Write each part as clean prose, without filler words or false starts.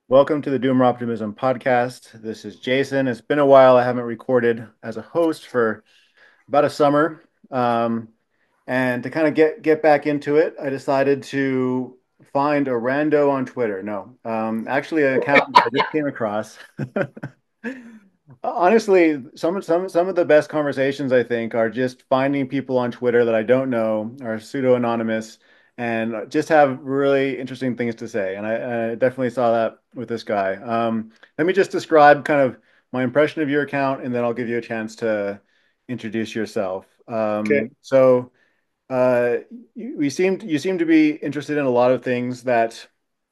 Welcome to the Doomer Optimism podcast. This is Jason. It's been a while. I haven't recorded as a host for about a summer. Um, and to kind of get back into it, I decided to find a rando on Twitter. No, actually, an account that I just came across. Honestly, some of the best conversations I think are just finding people on Twitter that I don't know, are pseudo anonymous, and just have really interesting things to say. And I definitely saw that with this guy. Let me just describe kind of my impression of your account, and then I'll give you a chance to introduce yourself. Okay. Uh, you seem to be interested in a lot of things that,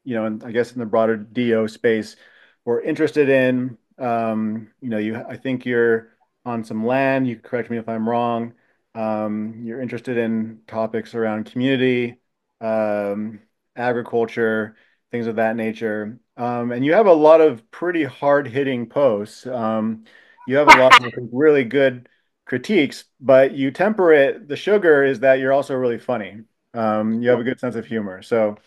and I guess in the broader DO space, we're interested in. I think you're on some land. You can correct me if I'm wrong. You're interested in topics around community, um, agriculture, things of that nature. And you have a lot of pretty hard-hitting posts. You have a lot of really good critiques, but you temper it. The sugar is that you're also really funny. You have a good sense of humor. So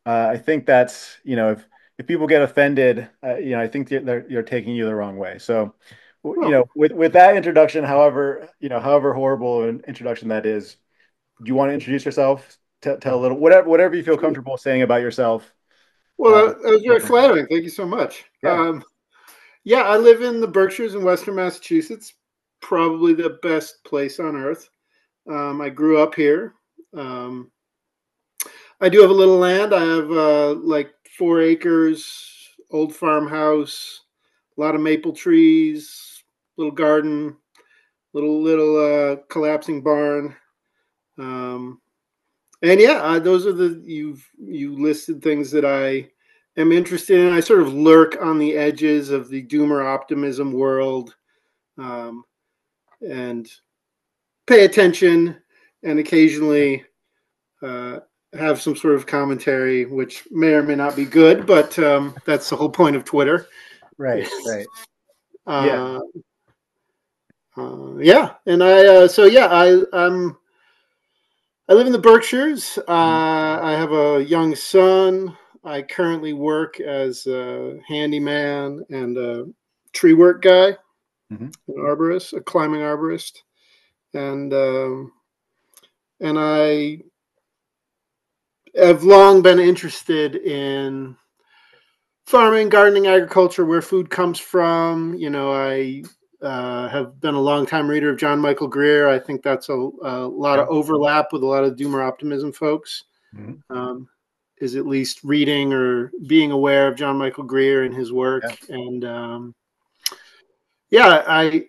I think that's, if people get offended, I think you're taking you the wrong way. So, Oh, with that introduction, however horrible an introduction that is, do you want to introduce yourself? Tell a little, whatever you feel comfortable saying about yourself. well, Uh, that was go very from there. flattering. Thank you so much. Yeah. Yeah, I live in the Berkshires in Western Massachusetts, probably the best place on earth. I grew up here. Um, I do have a little land. I have like 4 acres, old farmhouse, a lot of maple trees, little garden, little collapsing barn. Um, And yeah, those are you listed things that I am interested in. I sort of lurk on the edges of the doomer optimism world, um, and pay attention, and occasionally uh, have some sort of commentary, which may or may not be good, but that's the whole point of Twitter. Right. Right. Yeah. uh, yeah, and I live in the Berkshires. Mhm. I have a young son. I currently work as a handyman and a tree work guy, Mhm. an arborist, a climbing arborist, and I have long been interested in farming, gardening, agriculture, where food comes from. I have been a long time reader of John Michael Greer. I think that's a lot Yeah. of overlap with a lot of Doomer optimism folks. Mhm. Um, is at least reading or being aware of John Michael Greer and his work. Yeah. And yeah,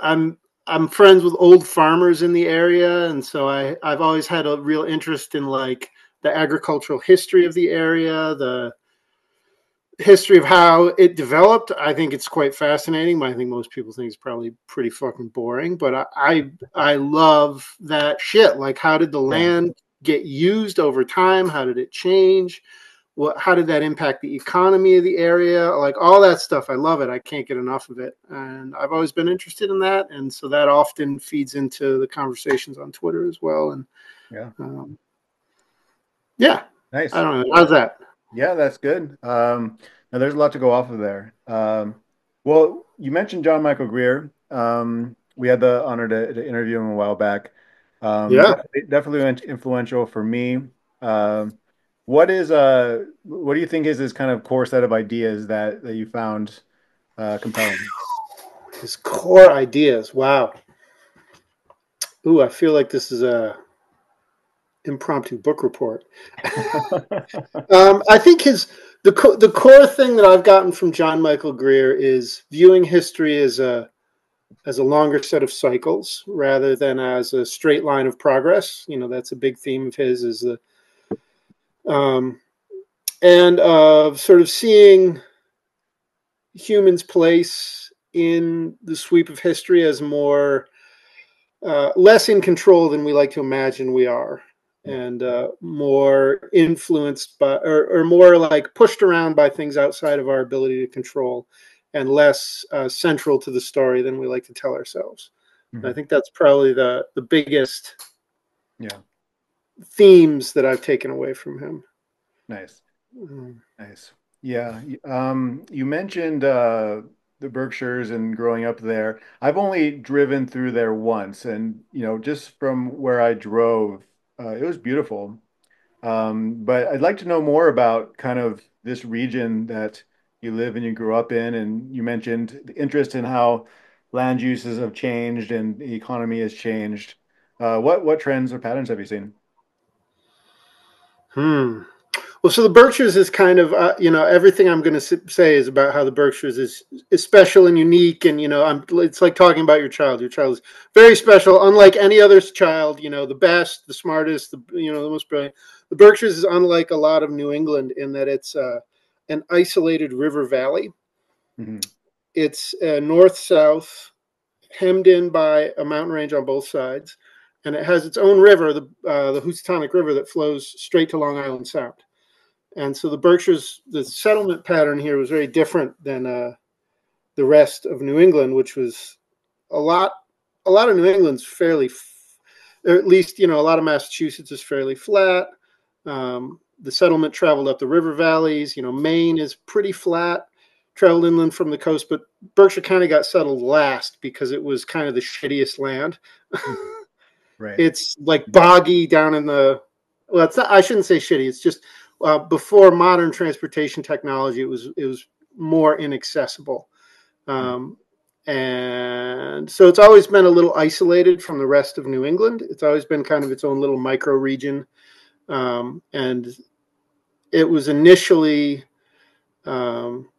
I'm I'm friends with old farmers in the area, and so I've always had a real interest in like the agricultural history of the area, the history of how it developed. I think it's quite fascinating. I think most people think it's probably pretty fucking boring, but I love that shit. Like, how did the Yeah. land get used over time? How did it change? How did that impact the economy of the area? Like all that stuff. I love it. I can't get enough of it. And I've always been interested in that. And so that often feeds into the conversations on Twitter as well. And Yeah. um, yeah, I Nice. don't know. How's that? Yeah, that's good. Now there's a lot to go off of there. Well, you mentioned John Michael Greer. We had the honor to interview him a while back. Yeah. Definitely influential for me. What do you think is this kind of core set of ideas that you found compelling? His core ideas. Wow. Ooh, I feel like this is a impromptu book report. I think the core thing that I've gotten from John Michael Greer is viewing history as a longer set of cycles rather than as a straight line of progress. That's a big theme of his is the um, and sort of seeing humans' place in the sweep of history as more less in control than we like to imagine we are, Yeah. and more influenced by, or more like pushed around by things outside of our ability to control, and less central to the story than we like to tell ourselves. I Mhm. think that's probably the biggest Yeah. themes that I've taken away from him. Nice. Mm. Nice. Yeah. You mentioned the Berkshires and growing up there. I've only driven through there once, and just from where I drove, it was beautiful. But I'd like to know more about kind of this region that you live and you grew up in, and you mentioned the interest in how land uses have changed and the economy has changed. What trends or patterns have you seen? Hmm. Well, so the Berkshires is kind of, everything I'm going to say is about how the Berkshires is special and unique, and it's like talking about your child. Your child is very special, unlike any other child. The best, the smartest, the most brilliant. The Berkshires is unlike a lot of New England in that it's an isolated river valley. Hmm. It's north south, hemmed in by a mountain range on both sides, and it has its own river, the Housatonic River, that flows straight to Long Island Sound. And so the Berkshires, the settlement pattern here was very different than the rest of New England, which was a lot. A lot of New England's fairly, or at least a lot of Massachusetts is fairly flat. The settlement traveled up the river valleys. Maine is pretty flat. Traveled inland from the coast, but Berkshire County got settled last because it was kind of the shittiest land. Right. It's like boggy down in the. Well, it's not. I shouldn't say shitty. It's just before modern transportation technology, it was more inaccessible, um, and so it's always been a little isolated from the rest of New England. It's always been kind of its own little micro region, and it was initially um,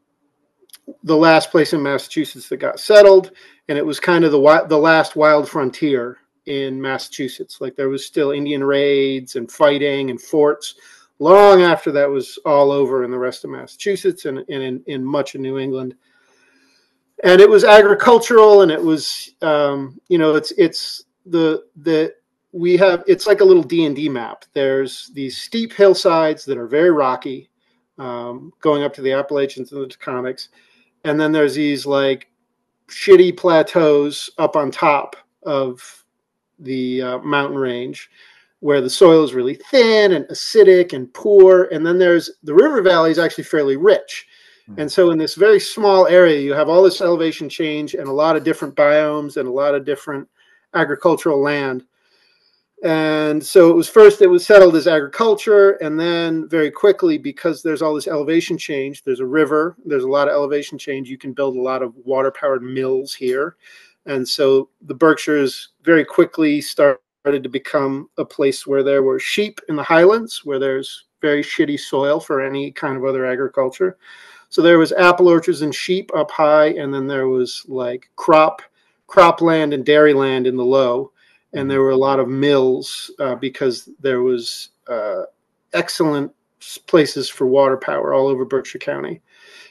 the last place in Massachusetts that got settled, and it was kind of the last wild frontier in Massachusetts. Like there was still Indian raids and fighting and forts long after that was all over in the rest of Massachusetts and in much of New England. And it was agricultural, and it was it's the we have it's like a little D&D map. There's these steep hillsides that are very rocky, going up to the Appalachians and the Taconics, and then there's these like shitty plateaus up on top of the mountain range where the soil is really thin and acidic and poor. And then there's the river valley is actually fairly rich. Mhm. And so in this very small area, you have all this elevation change and a lot of different biomes and a lot of different agricultural land. And so it was settled as agriculture, and then very quickly, because there's all this elevation change, there's a river, there's a lot of elevation change, you can build a lot of water powered mills here. And so the Berkshires very quickly started to become a place where there were sheep in the highlands, where there's very shitty soil for any kind of other agriculture. So there was apple orchards and sheep up high, and then there was like cropland and dairy land in the low, and Mhm. there were a lot of mills because there was excellent places for water power all over Berkshire County.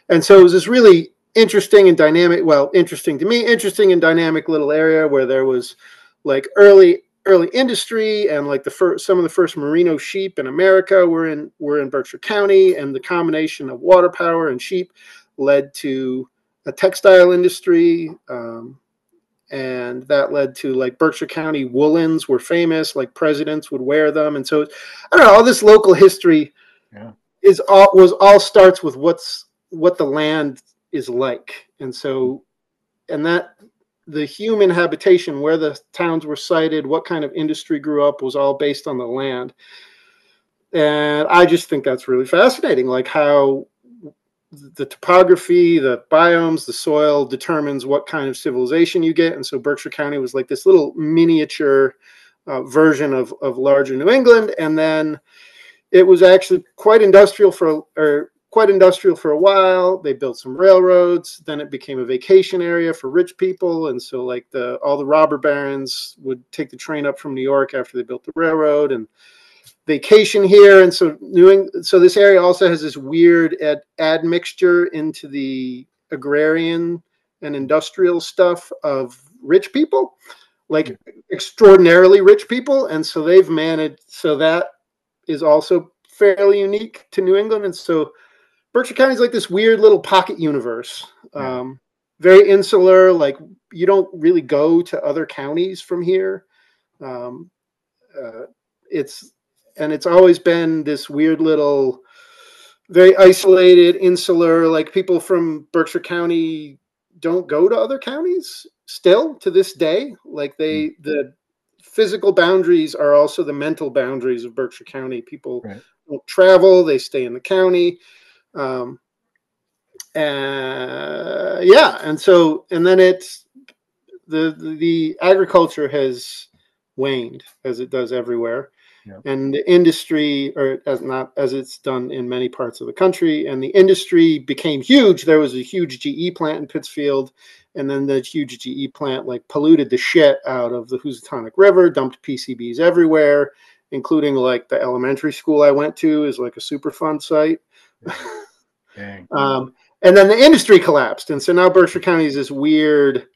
And so it was this really interesting and dynamic, well, interesting to me, interesting and dynamic little area where there was like early industry, and like some of the first merino sheep in America were in Berkshire County, and the combination of water power and sheep led to a textile industry, and that led to like Berkshire County woolens were famous, like presidents would wear them. And so I don't know, all this local history Yeah. was all starts with what the land is like. And so and that the human habitation, where the towns were sited, what kind of industry grew up, was all based on the land. And I just think that's really fascinating, like how the topography, the biomes, the soil determines what kind of civilization you get. And so Berkshire County was like this little miniature version of larger New England. And then it was actually quite industrial for a while. They built some railroads. Then it became a vacation area for rich people, and so like all the robber barons would take the train up from New York after they built the railroad and vacation here. And so so this area also has this weird admixture into the agrarian and industrial stuff of rich people, like extraordinarily rich people. And so they've managed, so that is also fairly unique to New England. And so Berkshire County is like this weird little pocket universe, Yeah. very insular. Like you don't really go to other counties from here. Um, it's and it's always been this weird little very isolated, insular. Like people from Berkshire County don't go to other counties still to this day. Like Mm. the physical boundaries are also the mental boundaries of Berkshire County. People Right. don't travel; they stay in the county. Um, yeah, and so and then it's the agriculture has waned as it does everywhere, Yeah. and the industry, or as not as it's done in many parts of the country, and the industry became huge. There was a huge GE plant in Pittsfield, and then the huge GE plant like polluted the shit out of the Housatonic River, dumped PCBs everywhere, including like the elementary school I went to is like a Superfund site. Dang. Dang. And then the industry collapsed, and so now Berkshire County is this weird,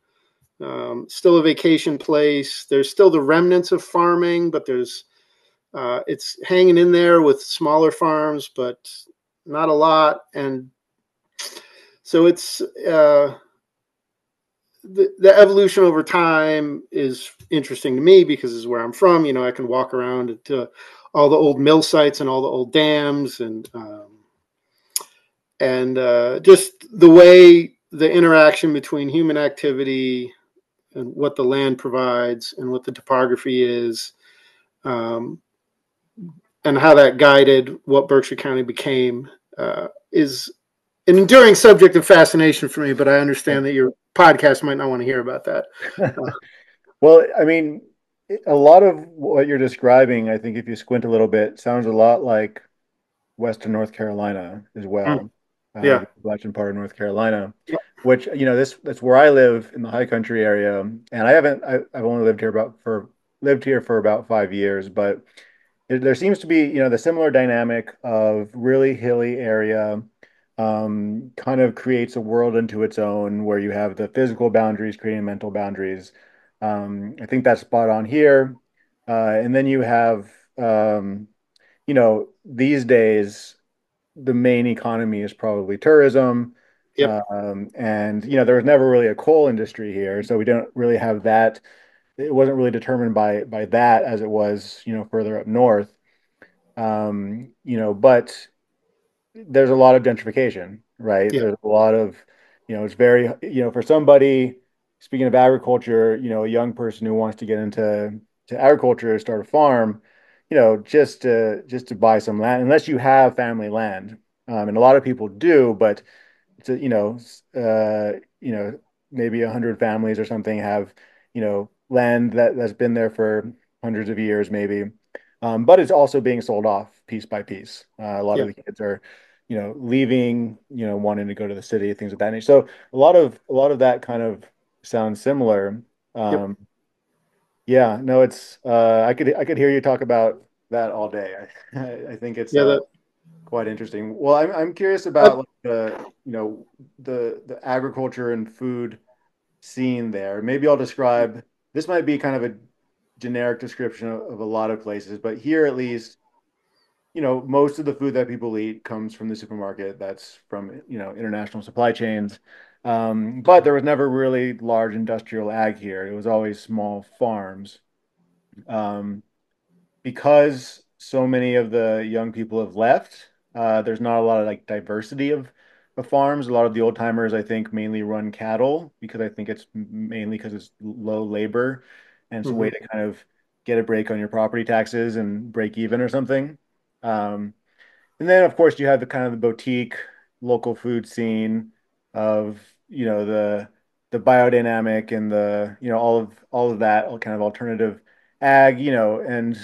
still a vacation place. There's still the remnants of farming, but there's it's hanging in there with smaller farms, but not a lot. And so it's the evolution over time is interesting to me because this is where I'm from. You know, I can walk around to all the old mill sites and all the old dams, and just the way the interaction between human activity and what the land provides and what the topography is, um, and how that guided what Berkshire County became, is an enduring subject of fascination for me. But I understand that your podcast might not want to hear about that. Uh, Well, I mean, a lot of what you're describing, I think if you squint a little bit, sounds a lot like Western North Carolina as mm, well, yeah, the Appalachian part of North Carolina, which, this that's where I live in the high country area. And I've only lived here for about 5 years, but there seems to be, the similar dynamic of really hilly area, kind of creates a world into its own where you have the physical boundaries creating mental boundaries. I think that's spot on here. And then you have, these days, the main economy is probably tourism. yep, And, there was never really a coal industry here. So we don't really have that. It wasn't really determined by that as it was, further up north. But there's a lot of gentrification, right? yeah, There's a lot of, it's very, for somebody, speaking of agriculture, a young person who wants to get into agriculture, start a farm, just to buy some land, unless you have family land, and a lot of people do, but it's maybe 100 families or something have, land that's been there for hundreds of years, maybe. But it's also being sold off piece by piece. A lot yeah, of the kids are, leaving, wanting to go to the city, things of that nature. So a lot of that kind of sounds similar. yep, Um, yeah, no, it's I could hear you talk about that all day. I think it's yeah. That quite interesting. Well, I'm curious I, about like the agriculture and food scene there. Maybe I'll describe. This might be kind of a generic description of a lot of places, but here at least, most of the food that people eat comes from the supermarket. That's from, international supply chains. But there was never really large industrial ag here. It was always small farms. Um, because so many of the young people have left, there's not a lot of like diversity of farms. A lot of the old timers, I think, mainly run cattle because I think it's mainly because it's low labor and it's a way mhm, to kind of get a break on your property taxes and break even or something. Um, and then, of course, you have the kind of the boutique local food scene of, the biodynamic and the, all of that, all kind of alternative ag, and,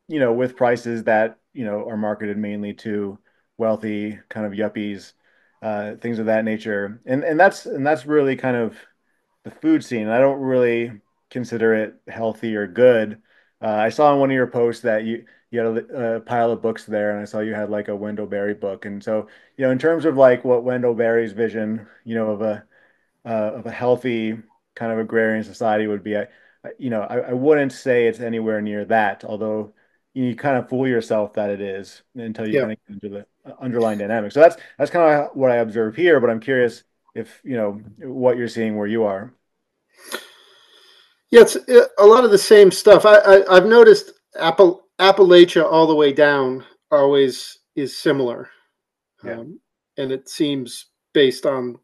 with prices that, are marketed mainly to wealthy kind of yuppies, things of that nature. And that's really kind of the food scene. I don't really consider it healthy or good. I saw in one of your posts that you had a pile of books there, and I saw you had like a Wendell Berry book. And so, in terms of like what Wendell Berry's vision, of a healthy kind of agrarian society would be, I wouldn't say it's anywhere near that, although you kind of fool yourself that it is until you yeah, kind of get into the underlying dynamics. So that's kind of what I observe here, but I'm curious if, what you're seeing where you are. yeah. It's a lot of the same stuff. I've noticed Appalachia all the way down always is similar. Yeah. And it seems based on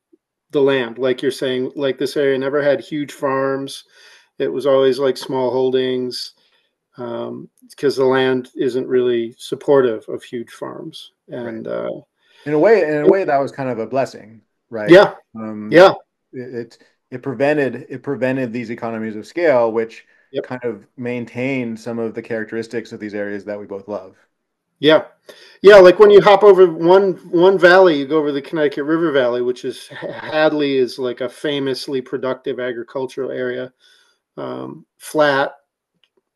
the land, like you're saying, like this area never had huge farms. It was always like small holdings, because the land isn't really supportive of huge farms. Right. And In a way, that was kind of a blessing, right? yeah, Um, yeah, it it prevented these economies of scale, which yep, kind of maintained some of the characteristics of these areas that we both love. yeah, yeah. Like when you hop over one valley, you go over the Connecticut River Valley, which is Hadley is like a famously productive agricultural area, flat,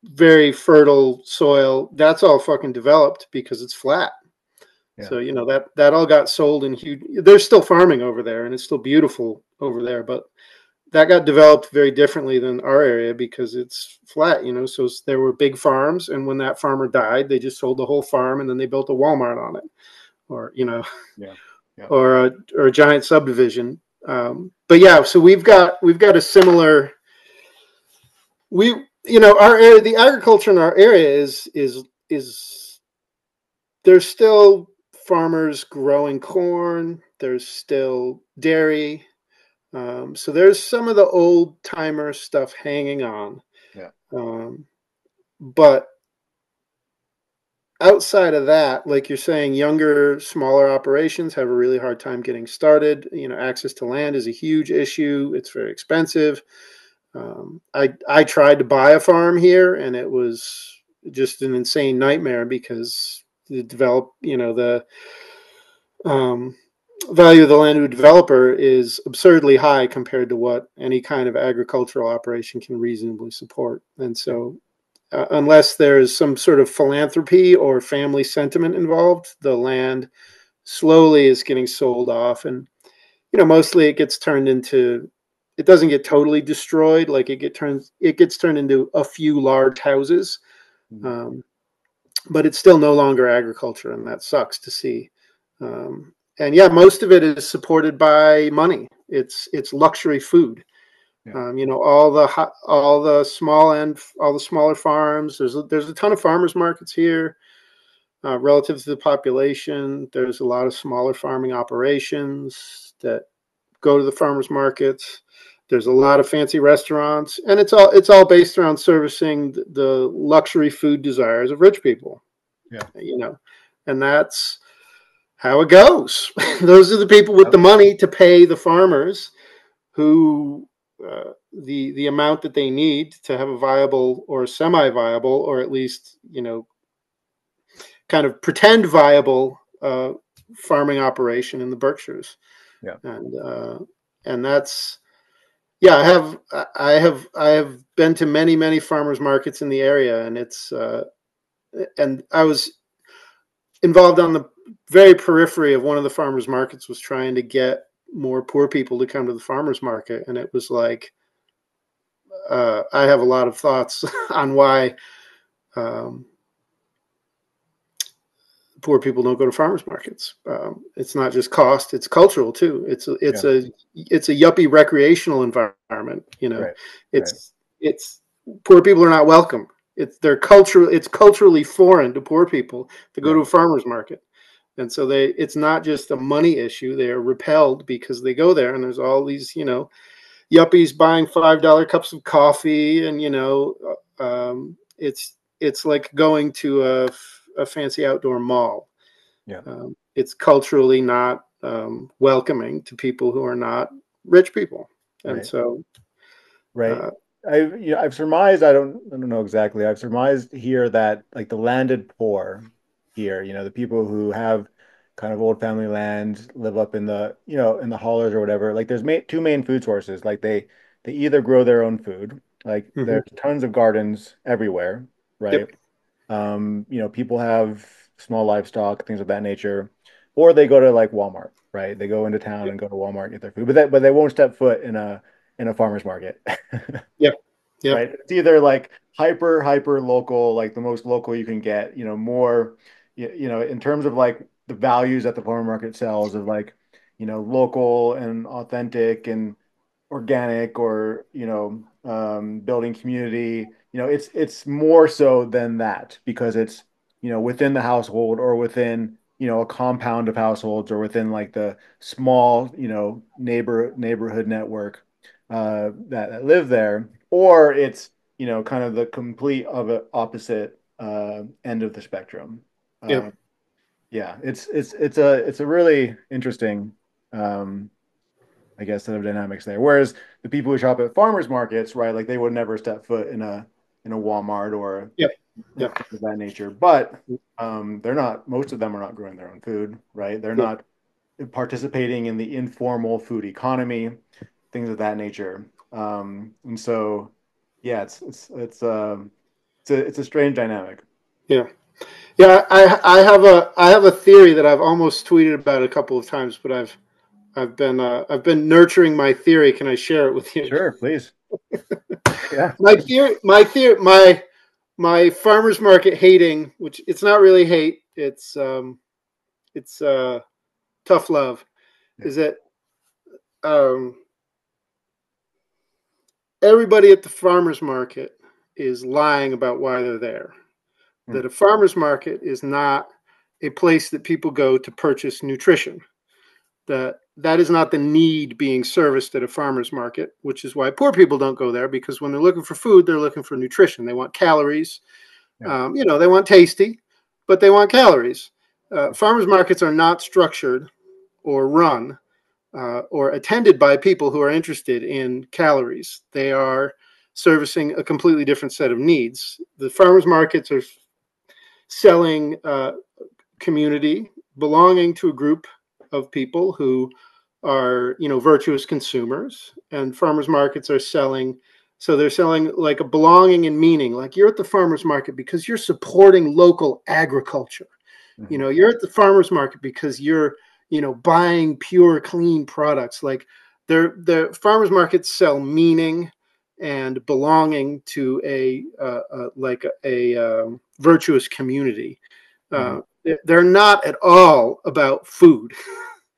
very fertile soil. That's all fucking developed because it's flat. Yeah. So that all got sold in huge. There's still farming over there, and it's still beautiful over there. But that got developed very differently than our area because it's flat. So there were big farms, and when that farmer died, they just sold the whole farm, and then they built a Walmart on it, or Yeah. Yeah. or a giant subdivision. But yeah, so we've got a similar we our area, the agriculture in our area is there's still farmers growing corn. There's still dairy. So there's some of the old timer stuff hanging on. Yeah. Um, but outside of that, like you're saying, younger, smaller operations have a really hard time getting started. Access to land is a huge issue. It's very expensive. I tried to buy a farm here, and it was just an insane nightmare because the um, value of the land to a developer is absurdly high compared to what any kind of agricultural operation can reasonably support. And Yeah. so, unless there's some sort of philanthropy or family sentiment involved, the land slowly is getting sold off. And mostly it gets turned into. It doesn't get totally destroyed. Like it gets turned into a few large houses, Mhm. um, but it's still no longer agriculture, and that sucks to see. And yeah, most of it is supported by money. It's luxury food. Yeah. All the smaller farms. There's a ton of farmers markets here, relative to the population. There's a lot of smaller farming operations that go to the farmers markets. There's a lot of fancy restaurants, and it's all based around servicing the luxury food desires of rich people. Yeah. You know, and that's how it goes. Those are the people with the Yep. money to pay the farmers who the amount that they need to have a viable or semi-viable, or at least kind of pretend viable farming operation in the Berkshires. Yeah. And that's yeah. I have been to many farmers markets in the area, and I was involved on the very periphery of one of the farmers markets, was trying to get more poor people to come to the farmers market, and it was like I have a lot of thoughts on why um, poor people don't go to farmers markets. It's not just cost; it's cultural too. Yeah. It's a yuppie recreational environment. Right. Right. It's poor people are not welcome. It's culturally foreign to poor people to go Yeah. to a farmers market. And so it's not just a money issue. They are repelled because they go there and there's all these, yuppies buying $5 cups of coffee. And, it's like going to a fancy outdoor mall. Yeah. It's culturally not welcoming to people who are not rich people. And Right. so, Right. uh, I've surmised, I don't know exactly. I've surmised here that like the landed poor here, the people who have kind of old family land, live up in the, in the hollers or whatever, like there's two main food sources. Like they either grow their own food, like mhm, there's tons of gardens everywhere, right? yep, People have small livestock, things of that nature, or they go to like Walmart, right? They go into town yep, and go to Walmart and get their food, but they won't step foot in a farmer's market. yep, yep, Right? It's either like hyper local, like the most local you can get, more, in terms of like the values that the farmer market sells of like, local and authentic and organic or, building community, it's more so than that because it's, within the household or within, a compound of households or within like the small, neighborhood network that live there, or it's, kind of the complete of a opposite end of the spectrum. Yeah. Uh, yeah, it's a really interesting I guess set of dynamics there. Whereas the people who shop at farmers markets, right, like they would never step foot in a Walmart or Yeah. Yeah. things of that nature. But they're not. Most of them are not growing their own food, right? They're Yeah. not participating in the informal food economy, things of that nature. And so, yeah, it's a strange dynamic. Yeah. Yeah. I have a theory that I've almost tweeted about a couple of times, but I've been nurturing my theory. Can I share it with you? Sure, please. Yeah. My farmers market hating, which it's not really hate, it's tough love, Yeah. is that um, everybody at the farmers market is lying about why they're there. Hmm. That a farmers market is not a place that people go to purchase nutrition. That is not the need being serviced at a farmer's market, which is why poor people don't go there, because when they're looking for food, they're looking for nutrition. They want calories. Yeah. They want tasty, but they want calories. Farmers markets are not structured or run or attended by people who are interested in calories. They are servicing a completely different set of needs. The farmers markets are selling community belonging to a group of people who are virtuous consumers, and farmers markets are selling, so they're selling like a belonging and meaning, like you're at the farmers market because you're supporting local agriculture. Mhm. You're at the farmers market because you're buying pure clean products. Like the farmers markets sell meaning and belonging to a virtuous community. Mhm. They're not at all about food.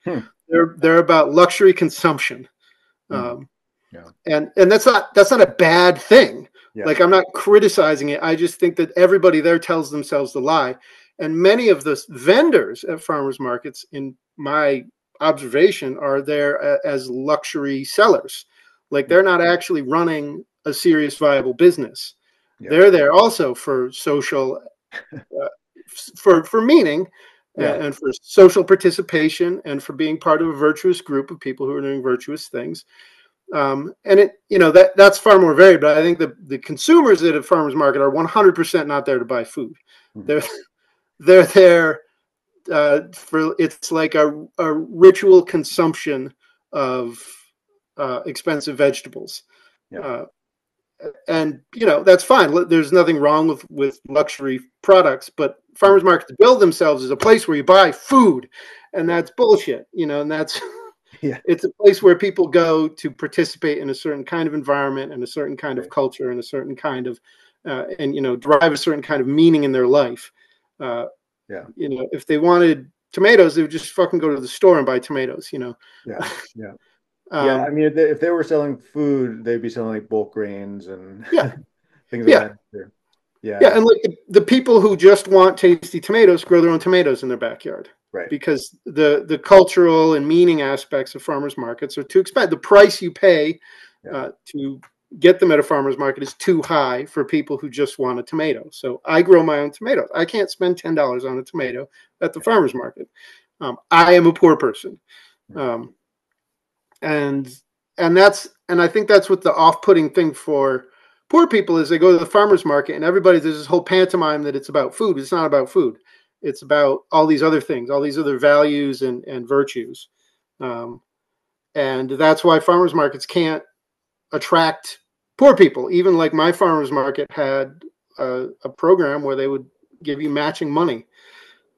Hmm. They're about luxury consumption, Mhm. um, Yeah. and that's not a bad thing. Yeah. Like, I'm not criticizing it. I just think that everybody there tells themselves the lie, and many of the vendors at farmers markets, in my observation, are there as luxury sellers. Like, Hmm. they're not actually running a serious viable business. Yeah. They're there also for social uh, for meaning Yeah. and for social participation and for being part of a virtuous group of people who are doing virtuous things. And that's far more varied. But I think the consumers at a farmers market are 100% not there to buy food. Mhm. They're they're there for, it's like a ritual consumption of expensive vegetables. Yeah. Uh, and that's fine. There's nothing wrong with luxury products, but farmers Mhm. markets build themselves as a place where you buy food, and Yeah. that's bullshit. And that's Yeah. it's a place where people go to participate in a certain kind of environment and a certain kind of Right. culture and a certain kind of and derive a certain kind of meaning in their life. uh, Yeah. if they wanted tomatoes, they would just fucking go to the store and buy tomatoes. Yeah. Yeah. Yeah. I um, mean, if they were selling food, they'd be selling like bulk grains and yeah. things of Yeah. that nature. Yeah, Yeah. and like the people who just want tasty tomatoes grow their own tomatoes in their backyard, Right. because the cultural and meaning aspects of farmers markets are too expensive. The price you pay Yeah. to get them at a farmers market is too high for people who just want a tomato. So I grow my own tomatoes. I can't spend $10 on a tomato at the Yeah. farmers market. I am a poor person, Mhm. um, and and I think that's what the off-putting thing for poor people is. They go to the farmers market and everybody, there's this whole pantomime that it's about food. It's not about food. It's about all these other things, all these other values and virtues. Um, and that's why farmers markets can't attract poor people. Even like my farmers market had a program where they would give you matching money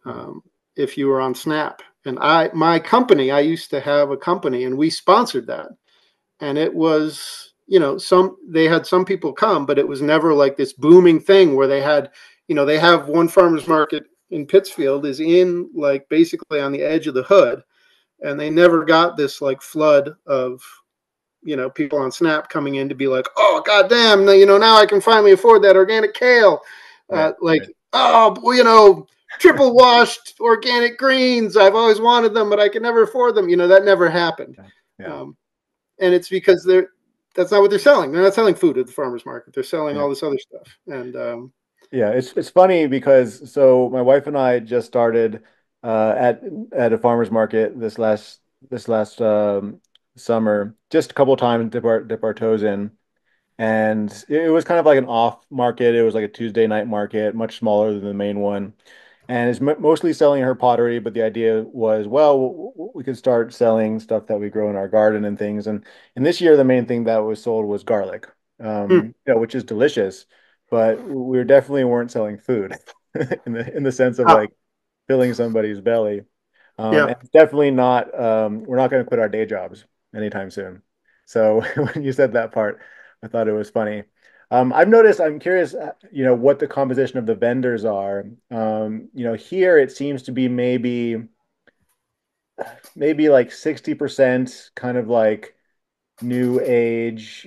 Mhm. um, if you were on SNAP. And I used to have a company, and we sponsored that. And it was, they had some people come, but it was never like this booming thing where they had, they have one farmers market in Pittsfield is in like basically on the edge of the hood, and they never got this like flood of people on Snap coming in to be like, oh goddamn, now I can finally afford that organic kale. Right. Like, Right. oh, well, triple washed organic greens. I've always wanted them, but I can never afford them. That never happened. Yeah. Um, and it's because that's not what they're selling. They're not selling food at the farmer's market. They're selling Yeah. all this other stuff. And Yeah, it's funny because so my wife and I just started at a farmer's market this last summer, just a couple of times dip our toes in, and it was kind of like an off market. It was like a Tuesday night market, much smaller than the main one, and it's mostly selling her pottery. But the idea was, well, we could start selling stuff that we grow in our garden and things. And this year, the main thing that was sold was garlic, hmm, which is delicious, but we definitely weren't selling food in the sense of ah, like filling somebody's belly. yeah, And it's definitely not, we're not going to quit our day jobs anytime soon. So when you said that part, I thought it was funny. I've noticed, I'm curious, what the composition of the vendors are. Here it seems to be maybe like 60% kind of like new age,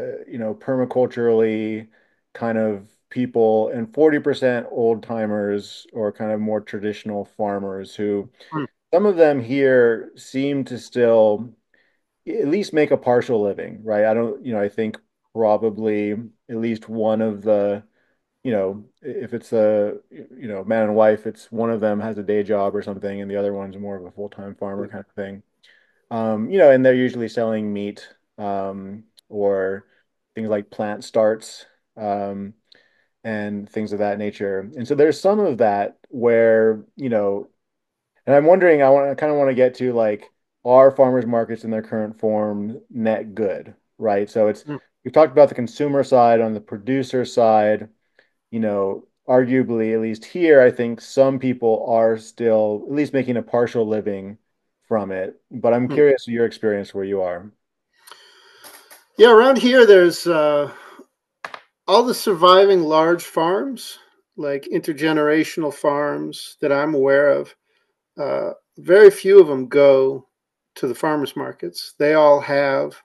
permaculturally kind of people, and 40% old timers or kind of more traditional farmers who hmm, some of them here seem to still at least make a partial living, right? I don't, I think probably at least one of the, if it's a, man and wife, it's one of them has a day job or something, and the other one's more of a full-time farmer kind of thing. And they're usually selling meat, or things like plant starts, and things of that nature. And so there's some of that where, and I'm wondering, I kind of want to get to like, are farmers markets in their current form net good, right? So hmm. we've talked about the consumer side. On the producer side, arguably, at least here, I think some people are still at least making a partial living from it. But I'm Hmm. curious your experience where you are. Yeah, around here, there's all the surviving large farms, like intergenerational farms that I'm aware of. Very few of them go to the farmers markets. They all have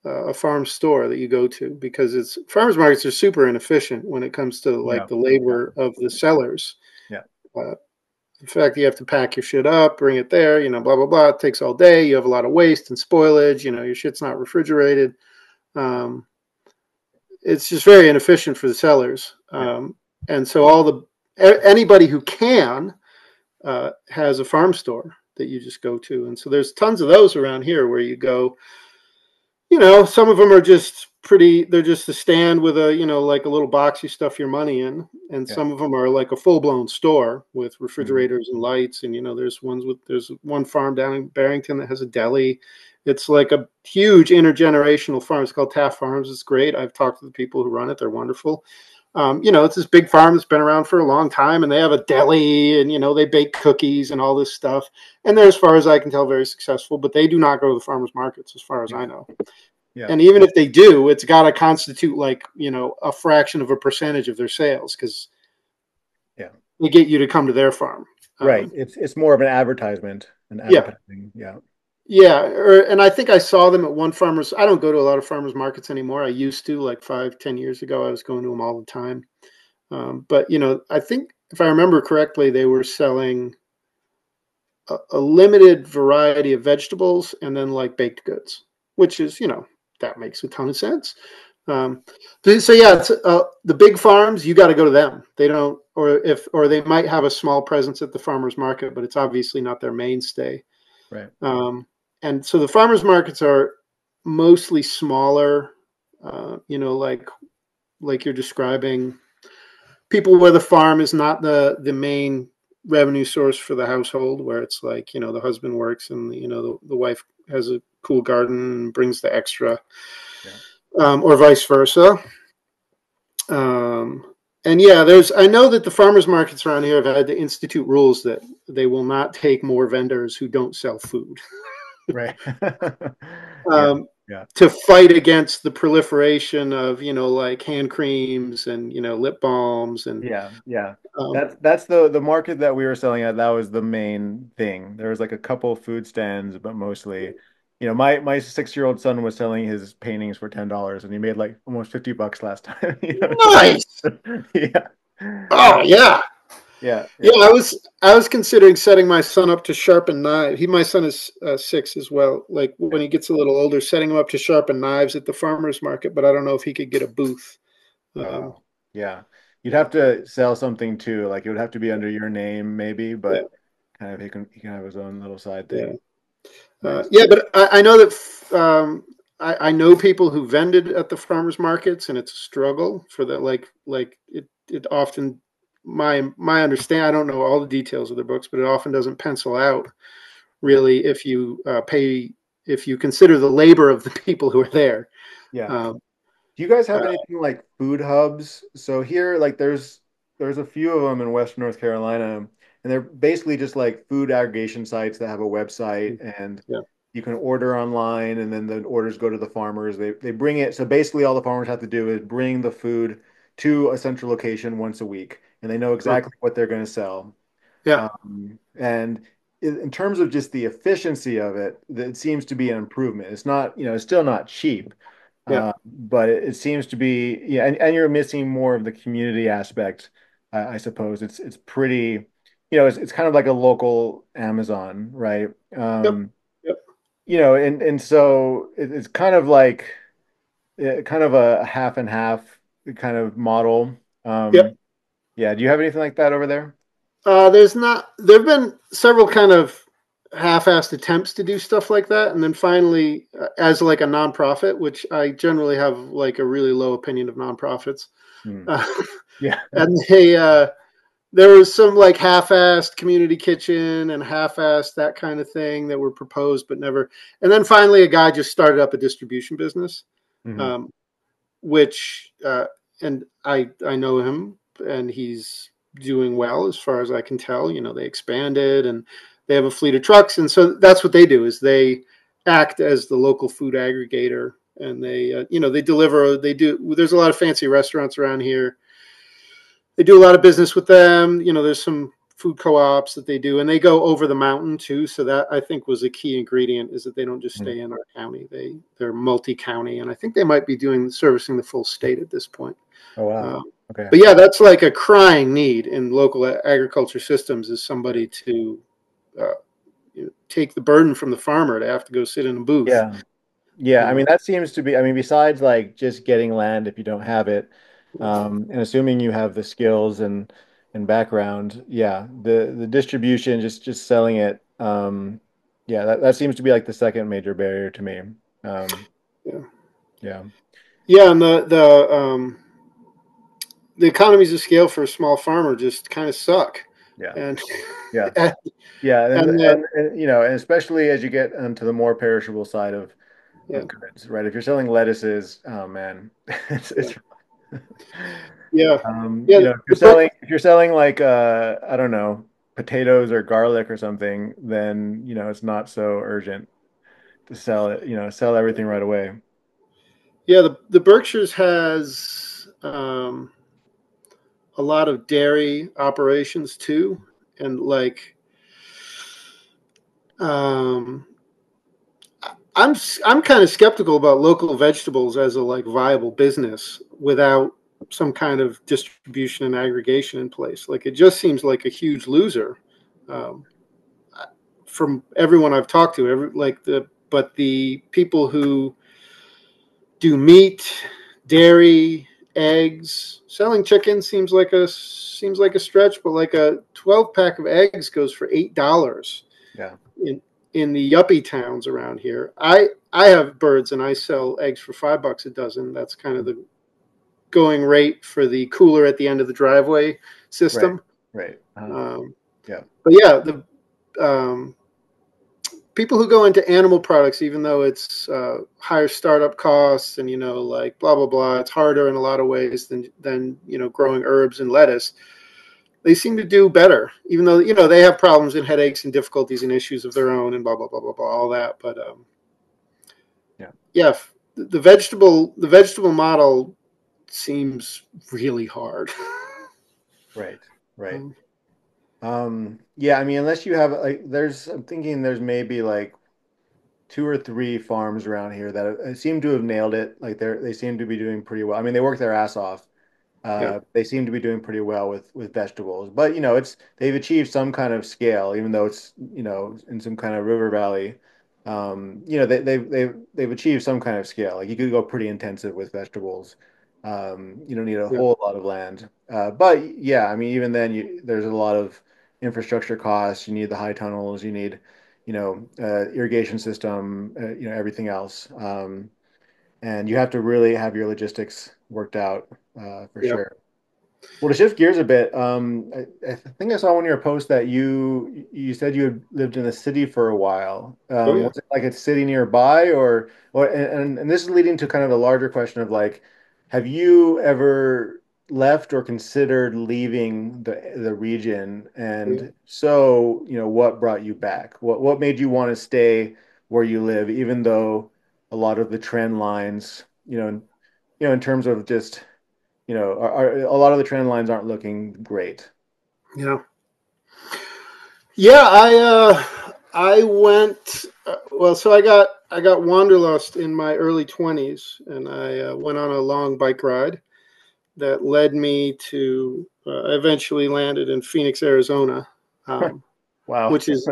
a farm store that you go to because it's farmers markets are super inefficient when it comes to like Yeah. the Yeah. labor of the sellers. Yeah. Uh, the fact that you have to pack your shit up, bring it there, blah blah blah, it takes all day. You have a lot of waste and spoilage. Your shit's not refrigerated. Um, it's just very inefficient for the sellers. Yeah. And so anybody who can has a farm store that you just go to, and so there's tons of those around here where you go. Some of them are just pretty. They're just a stand with like a little box you stuff your money in, and Yeah. some of them are like a full blown store with Mhm. refrigerators and lights. And there's one farm down in Barrington that has a deli. It's like a huge intergenerational farm. It's called Taft Farms. It's great. I've talked to the people who run it. They're wonderful. It's this big farm that's been around for a long time, and they have a deli, and they bake cookies and all this stuff. And they're, as far as I can tell, very successful. But they do not go to the farmers markets, as far as Yeah. I know. Yeah. And even if they do, it's got to constitute like a fraction of a percentage of their sales because Yeah. they get you to come to their farm. Right. Um, It's more of an advertisement and yeah, advertising. Yeah. yeah, and I think I saw them at one farmers. I don't go to a lot of farmers markets anymore. I used to, like 5, 10 years ago. I was going to them all the time. But I think if I remember correctly, they were selling a limited variety of vegetables and then like baked goods, which is that makes a ton of sense. Um, so yeah, it's, the big farms, you got to go to them. They don't, or they might have a small presence at the farmers market, but it's obviously not their mainstay. Right. Um, and so the farmers markets are mostly smaller, like you're describing, people where the farm is not the main revenue source for the household, where it's like the husband works and the wife has a cool garden and brings the extra, Yeah. or vice versa. Um, and yeah, I know that the farmers markets around here have had to institute rules that they will not take more vendors who don't sell food, Right. Yeah. um, Yeah. to fight against the proliferation of like hand creams and lip balms and Yeah, yeah. um, That's the market that we were selling at. That was the main thing. There was like a couple food stands, but mostly, my 6-year-old son was selling his paintings for $10, and he made like almost $50 last time. nice. Yeah. Oh yeah, Yeah, yeah. yeah. I was considering setting my son up to sharpen knives. My son is 6 as well. Like Yeah. when he gets a little older, setting him up to sharpen knives at the farmers market. But I don't know if he could get a booth. Oh, Um, wow. Yeah. You'd have to sell something too. Like it would have to be under your name, maybe, yeah, but kind of he can have his own little side yeah. thing. Nice. Yeah, but I know that I know people who vended at the farmers markets, and it's a struggle for that. Like it often my understand. I don't know all the details of their books, but it often doesn't pencil out Right. really if you pay if you consider the labor of the people who are there. Yeah. Um, Do you guys have uh, anything like food hubs? So here, like there's a few of them in Western North Carolina, and they're basically just like food aggregation sites that have a website and yeah, you can order online and then the orders go to the farmers. They bring it. So basically all the farmers have to do is bring the food to a central location once a week and they know exactly what they're going to sell. yeah, And in terms of just the efficiency of it, it seems to be an improvement. It's not, it's still not cheap, yeah, but it seems to be, yeah, and you're missing more of the community aspect, I suppose. It's pretty, it's kind of like a local Amazon, right? yep, yep, And so it's kind of like kind of a half and half kind of model. yep. Yeah, do you have anything like that over there? There's not. There've been several kind of half-assed attempts to do stuff like that, and then finally, as like a nonprofit, which I generally have like a really low opinion of nonprofits, Hmm. uh, Yeah. and there was some like half-assed community kitchen and half-assed that kind of thing that were proposed but never. And then finally, a guy just started up a distribution business, Hmm. um, which and I know him, and he's doing well as far as I can tell. They expanded and they have a fleet of trucks, and so that's what they do is they act as the local food aggregator, and they deliver. They do. There's a lot of fancy restaurants around here. They do a lot of business with them. There's some food co-ops that they do, and they go over the mountain too. So that I think was a key ingredient is that they don't just stay in our county. They're multi-county, and I think they might be doing servicing the full state at this point. Oh, wow. Um, Okay. but yeah, that's like a crying need in local agriculture systems is somebody to uh, take the burden from the farmer to have to go sit in a booth. Yeah. Yeah, I mean Uh, that seems to be, I mean, besides like just getting land if you don't have it, and assuming you have the skills and background, yeah, the distribution, just selling it, yeah, that seems to be like the second major barrier to me. Um, yeah, yeah, yeah, and the economies of scale for a small farmer just kind of suck, yeah, and yeah, and yeah, and, and and and and especially as you get into the more perishable side yeah, of goods, right? If you're selling lettuces, oh man, yeah, it's yeah, You yeah. know, if you're selling like I don't know, potatoes or garlic or something, then it's not so urgent to sell it, sell everything right away. Yeah, the Berkshires has a lot of dairy operations too, and like um, I'm I'm kind of skeptical about local vegetables as a like viable business without some kind of distribution and aggregation in place. Like it just seems like a huge loser um, from everyone I've talked to. The people who do meat, dairy, eggs. Selling chicken seems like a stretch, but like a 12 pack of eggs goes for $8 Yeah, in in the yuppie towns around here. I have birds and I sell eggs for $5 a dozen. That's kind of the going rate for the cooler at the end of the driveway right, system. right. Um, Yeah, but yeah, the people who go into animal products, even though it's higher startup costs and like blah blah blah, it's harder in a lot of ways than growing herbs and lettuce. They seem to do better, even though they have problems and headaches and difficulties and issues of their own and blah blah blah blah blah all that. But yeah, yeah, the vegetable model seems really hard. right, right. Yeah, I mean, unless you have like, I'm thinking there's maybe like two or three farms around here that seem to have nailed it. Like they seem to be doing pretty well. I mean, they work their ass off. Yeah. They seem to be doing pretty well with vegetables, but you know, it's they've achieved some kind of scale, even though it's you know in some kind of river valley. You know, they've achieved some kind of scale. Like you could go pretty intensive with vegetables. You don't need a Yeah. whole lot of land, but yeah, I mean, even then, there's a lot of infrastructure costs. You need the high tunnels. You need, you know, irrigation system. You know, everything else. And you have to really have your logistics worked out for Yeah. sure. Well, to shift gears a bit, I think I saw one of your posts that you said you had lived in a city for a while. Oh yeah. Was it like a city nearby, or and this is leading to kind of a larger question of like, have you ever left or considered leaving the region? Yeah. And so, you know, what brought you back? What made you want to stay where you live, even though a lot of the trend lines, in terms of just a lot of the trend lines aren't looking great. Yeah. Yeah, I went well. So I got wanderlust in my early 20s, and I went on a long bike ride that led me to eventually landed in Phoenix, Arizona, um, Wow. which is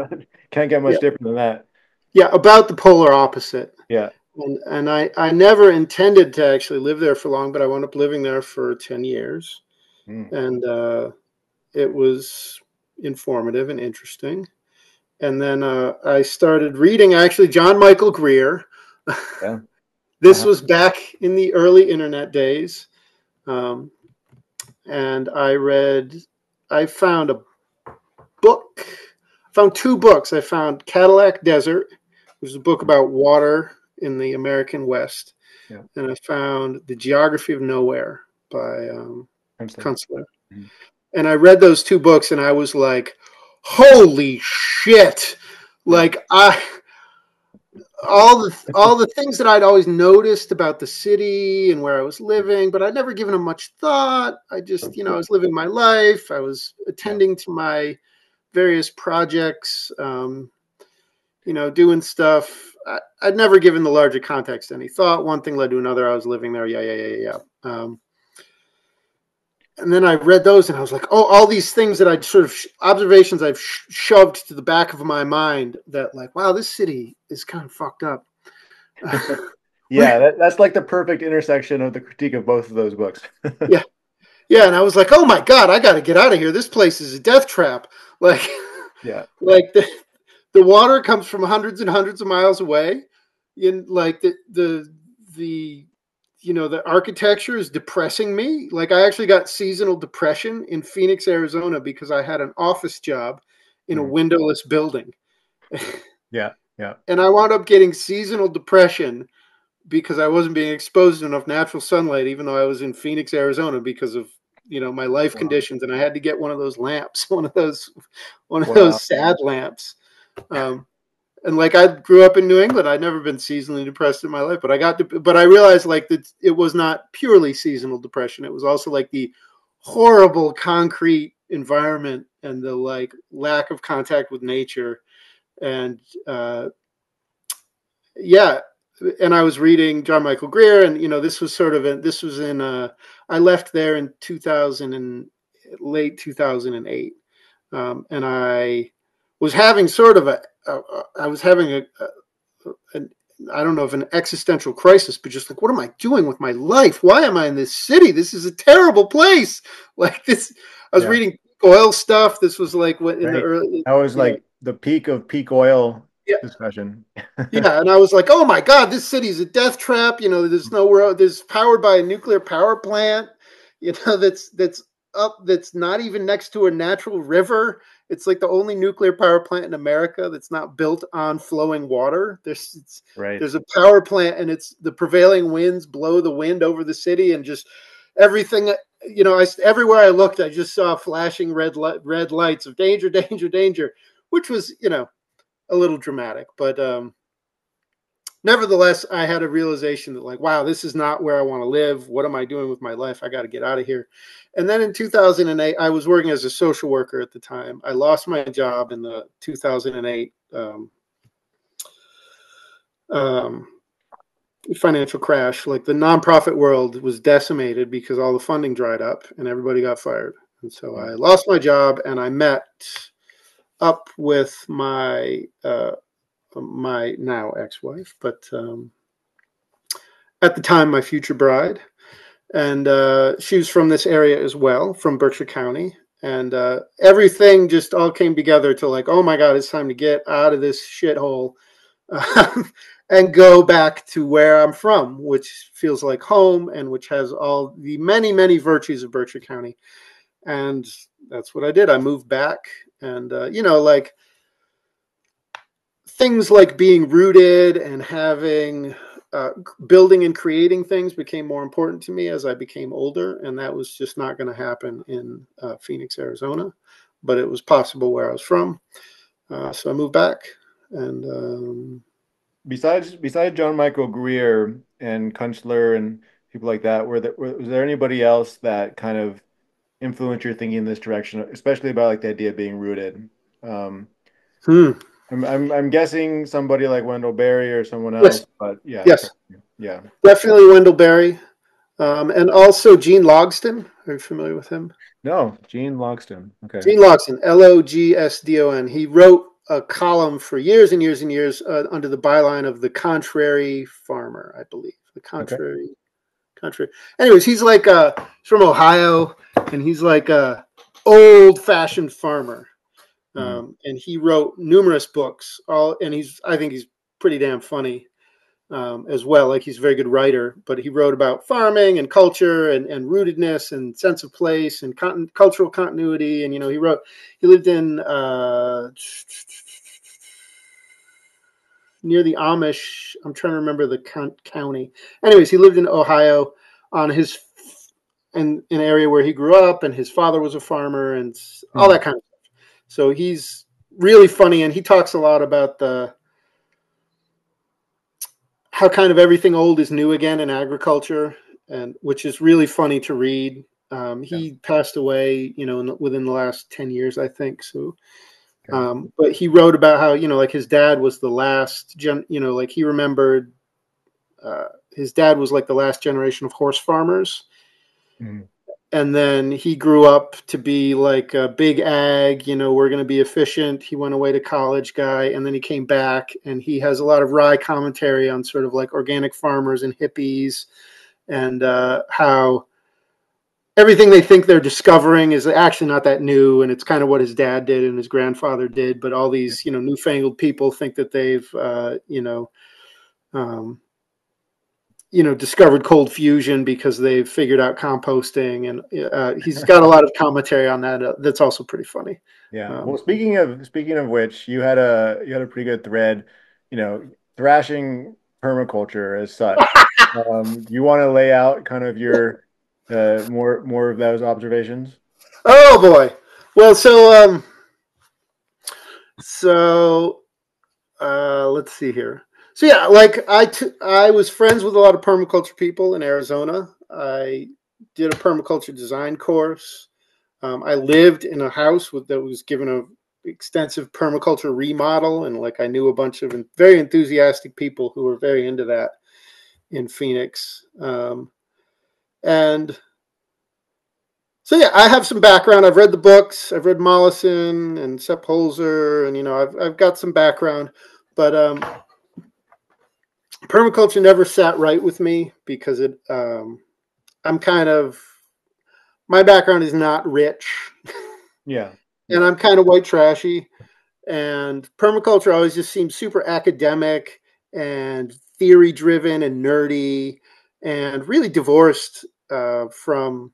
Can't get yeah much different than that. yeah about the polar opposite. Yeah. And I never intended to actually live there for long, but I wound up living there for 10 years, Mm, and it was informative and interesting. And then I started reading actually John Michael Greer. yeah. This Uh-huh. was back in the early internet days. Um, and I found a book, found two books. I found Cadillac Desert, which is a book about water in the American West. Yeah. And I found The Geography of Nowhere by Princeton. Kunstler. Mhm. And I read those two books and I was like, holy shit. Yeah. Like all the things that I'd always noticed about the city and where I was living, but I'd never given them much thought. I just, I was living my life. I was Yeah. attending to my various projects, doing stuff. I'd never given the larger context any thought. One thing led to another. I was living there. Yeah, yeah, yeah, yeah. And then I read those and I was like, oh, all these things that I'd sort of observations I've shoved to the back of my mind that like, wow, this city is kind of fucked up. Yeah, that's like the perfect intersection of the critique of both of those books. Yeah. Yeah. And I was like, oh my God, I got to get out of here. This place is a death trap. Like, Yeah. like the water comes from hundreds and hundreds of miles away. In like the the architecture is depressing me. Like I actually got seasonal depression in Phoenix, Arizona because I had an office job in a Mhm. windowless building. Yeah. Yeah. And I wound up getting seasonal depression because I wasn't being exposed to enough natural sunlight, even though I was in Phoenix, Arizona, because of my life Wow. conditions, and I had to get one of those lamps, one of Wow. those sad lamps. Um, and like I grew up in New England, I'd never been seasonally depressed in my life, but but I realized like that it was not purely seasonal depression. It was also like the horrible concrete environment and the like lack of contact with nature and yeah, and I was reading John Michael Greer, and this was this was in I left there in 2000 and late 2008, and I was having sort of I was having an I don't know if an existential crisis, but just like, what am I doing with my life? Why am I in this city? This is a terrible place. Like this, I was Yeah. reading oil stuff. This was like what in the Right. early, That was like the peak of peak oil yeah, discussion. yeah, and I was like, "Oh my God, this city's a death trap." There's nowhere. There's powered by a nuclear power plant. That's up. That's not even next to a natural river. It's like the only nuclear power plant in America that's not built on flowing water. Right. There's a power plant, and it's the prevailing winds blow the wind over the city, and just everything. Everywhere I looked, I just saw flashing red lights of danger, danger, danger, which was a little dramatic, but nevertheless, I had a realization that like, wow, this is not where I want to live. What am I doing with my life? I got to get out of here. And then in 2008, I was working as a social worker at the time. I lost my job in the 2008 um, financial crash. Like the nonprofit world was decimated because all the funding dried up and everybody got fired. And so I lost my job, and I met up with my now ex-wife, but at the time my future bride, and she was from this area as well, from Berkshire County, and everything just all came together to like, oh my God, it's time to get out of this shithole and go back to where I'm from, which feels like home and which has all the many, many virtues of Berkshire County. And that's what I did. I moved back, and like things like being rooted and having building and creating things became more important to me as I became older, and that was just not going to happen in Phoenix, Arizona, but it was possible where I was from. So I moved back, and Besides John Michael Greer and Kunstler and people like that, was there anybody else that kind of influenced your thinking in this direction, especially about like the idea of being rooted? Um, hmm, I'm guessing somebody like Wendell Berry or someone else, yes, but yeah, yes, yeah. definitely Wendell Berry, and also Gene Logsdon. Are you familiar with him? No, Gene Logston. Okay, Gene Logsdon, Logsdon. He wrote a column for years and years and years under the byline of the Contrary Farmer, I believe. The okay. Contrary. Anyways, he's like he's from Ohio, and he's like a old-fashioned farmer. Mhm. And he wrote numerous books. And I think he's pretty damn funny as well. Like he's a very good writer, but he wrote about farming and culture and rootedness and sense of place and cultural continuity. And he lived in near the Amish. I'm trying to remember the county. Anyways, he lived in Ohio on his in an area where he grew up, and his father was a farmer and all Mhm. that kind of stuff. So he's really funny, and he talks a lot about the how kind of everything old is new again in agriculture, and which is really funny to read. Yeah. He passed away, within the last 10 years, I think. So, Okay. but he wrote about how, like his dad was the last like he remembered his dad was like the last generation of horse farmers. Mhm. And then he grew up to be like a big ag, we're going to be efficient. He went away to college guy, and then he came back, and he has a lot of wry commentary on sort of like organic farmers and hippies, and how everything they think they're discovering is actually not that new, and it's kind of what his dad did and his grandfather did, but all these newfangled people think that they've um, discovered cold fusion because they've figured out composting, and he's got a lot of commentary on that. That's also pretty funny. Yeah. Well, Um, speaking of which, you had a pretty good thread, thrashing permaculture as such. You want to lay out kind of your more of those observations? oh boy. Well, so let's see here. So yeah, like I was friends with a lot of permaculture people in Arizona. I did a permaculture design course. I lived in a house that was given a extensive permaculture remodel, and like I knew a bunch of very enthusiastic people who were very into that in Phoenix. And so yeah, I have some background. I've read the books. I've read Mollison and Sepp Holzer, and I've got some background, but permaculture never sat right with me because I'm kind of my background is not rich, Yeah. and Yeah. I'm kind of white trashy. And permaculture always just seems super academic and theory driven and nerdy, and really divorced from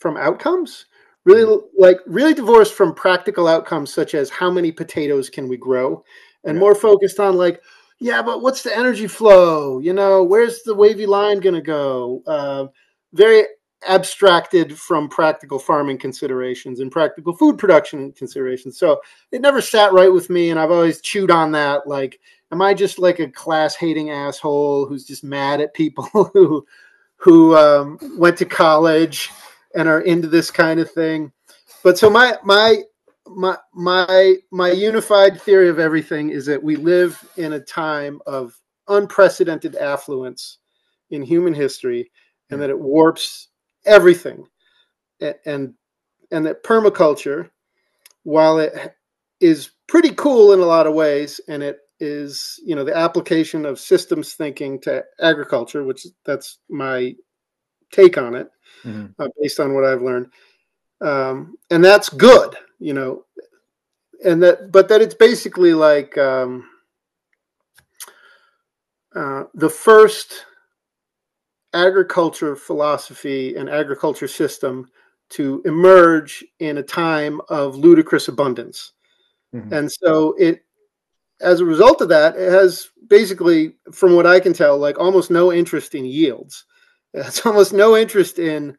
outcomes. Mhm. Really divorced from practical outcomes such as how many potatoes can we grow, and Yeah. more focused on like, yeah, but what's the energy flow? Where's the wavy line going to go? Very abstracted from practical farming considerations and practical food production considerations. So it never sat right with me, and I've always chewed on that. Like, am I just like a class hating asshole who's just mad at people who went to college and are into this kind of thing? But so my unified theory of everything is that we live in a time of unprecedented affluence in human history, and Yeah. that it warps everything, and and that permaculture, while it is pretty cool in a lot of ways, and it is, you know, the application of systems thinking to agriculture, which that's my take on it, Mhm. based on what I've learned, and that's good, you know, and that, but that it's basically like the first agriculture philosophy and agriculture system to emerge in a time of ludicrous abundance. Mhm. And so it, as a result of that, it has basically, from what I can tell, like almost no interest in yields. It's almost no interest in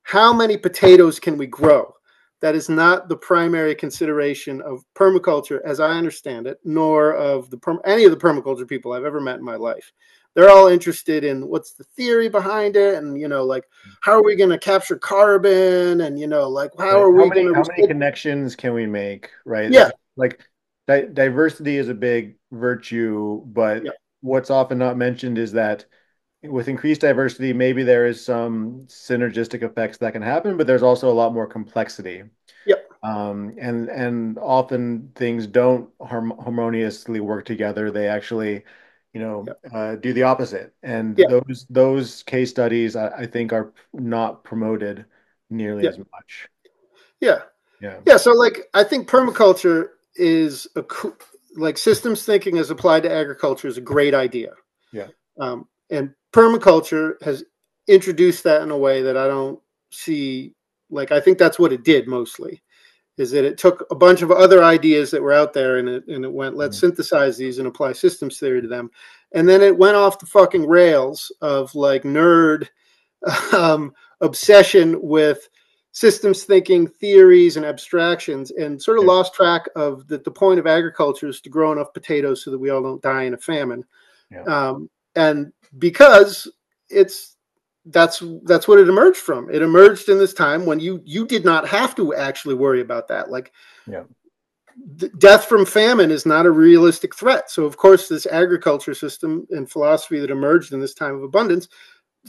how many potatoes can we grow. That is not the primary consideration of permaculture, as I understand it, nor of any of the permaculture people I've ever met in my life. They're all interested in what's the theory behind it, and, you know, like, how are we going to capture carbon, and, you know, like, how Right. are we going to How many recycle? connections can we make, right? Yeah, Like diversity is a big virtue, but yeah, what's often not mentioned is that with increased diversity, maybe there is some synergistic effects that can happen, but there's also a lot more complexity. yeah, And often things don't harmoniously work together. They actually, yeah, do the opposite. And yeah, those case studies, I think, are not promoted nearly yeah, as much. yeah. Yeah. Yeah, so like I think permaculture is like systems thinking as applied to agriculture is a great idea. Yeah. And permaculture has introduced that in a way that I don't see. Like, I think that's what it did mostly, is that it took a bunch of other ideas that were out there, and it went, let's Mhm. synthesize these and apply systems theory to them. And then it went off the fucking rails of like nerd obsession with systems thinking, theories, and abstractions, and sort of Yeah. lost track of that the point of agriculture is to grow enough potatoes so that we all don't die in a famine. Yeah. And because it's that's what it emerged from. It emerged in this time when you did not have to actually worry about that. Like, Yeah. death from famine is not a realistic threat. So of course, this agriculture system and philosophy that emerged in this time of abundance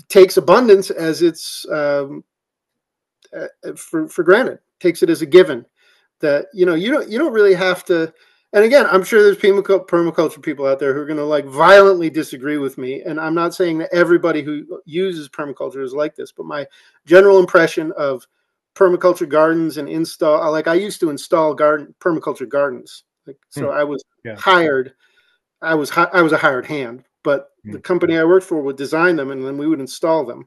takes abundance as its for granted, takes it as a given that, you know, you don't really have to. And again, I'm sure there's permaculture people out there who are going to like violently disagree with me, and I'm not saying that everybody who uses permaculture is like this, but my general impression of permaculture gardens and install, like, I used to install permaculture gardens, like, Hmm. so I was Yeah. hired. I was a hired hand, but the Hmm. company I worked for would design them, and then we would install them.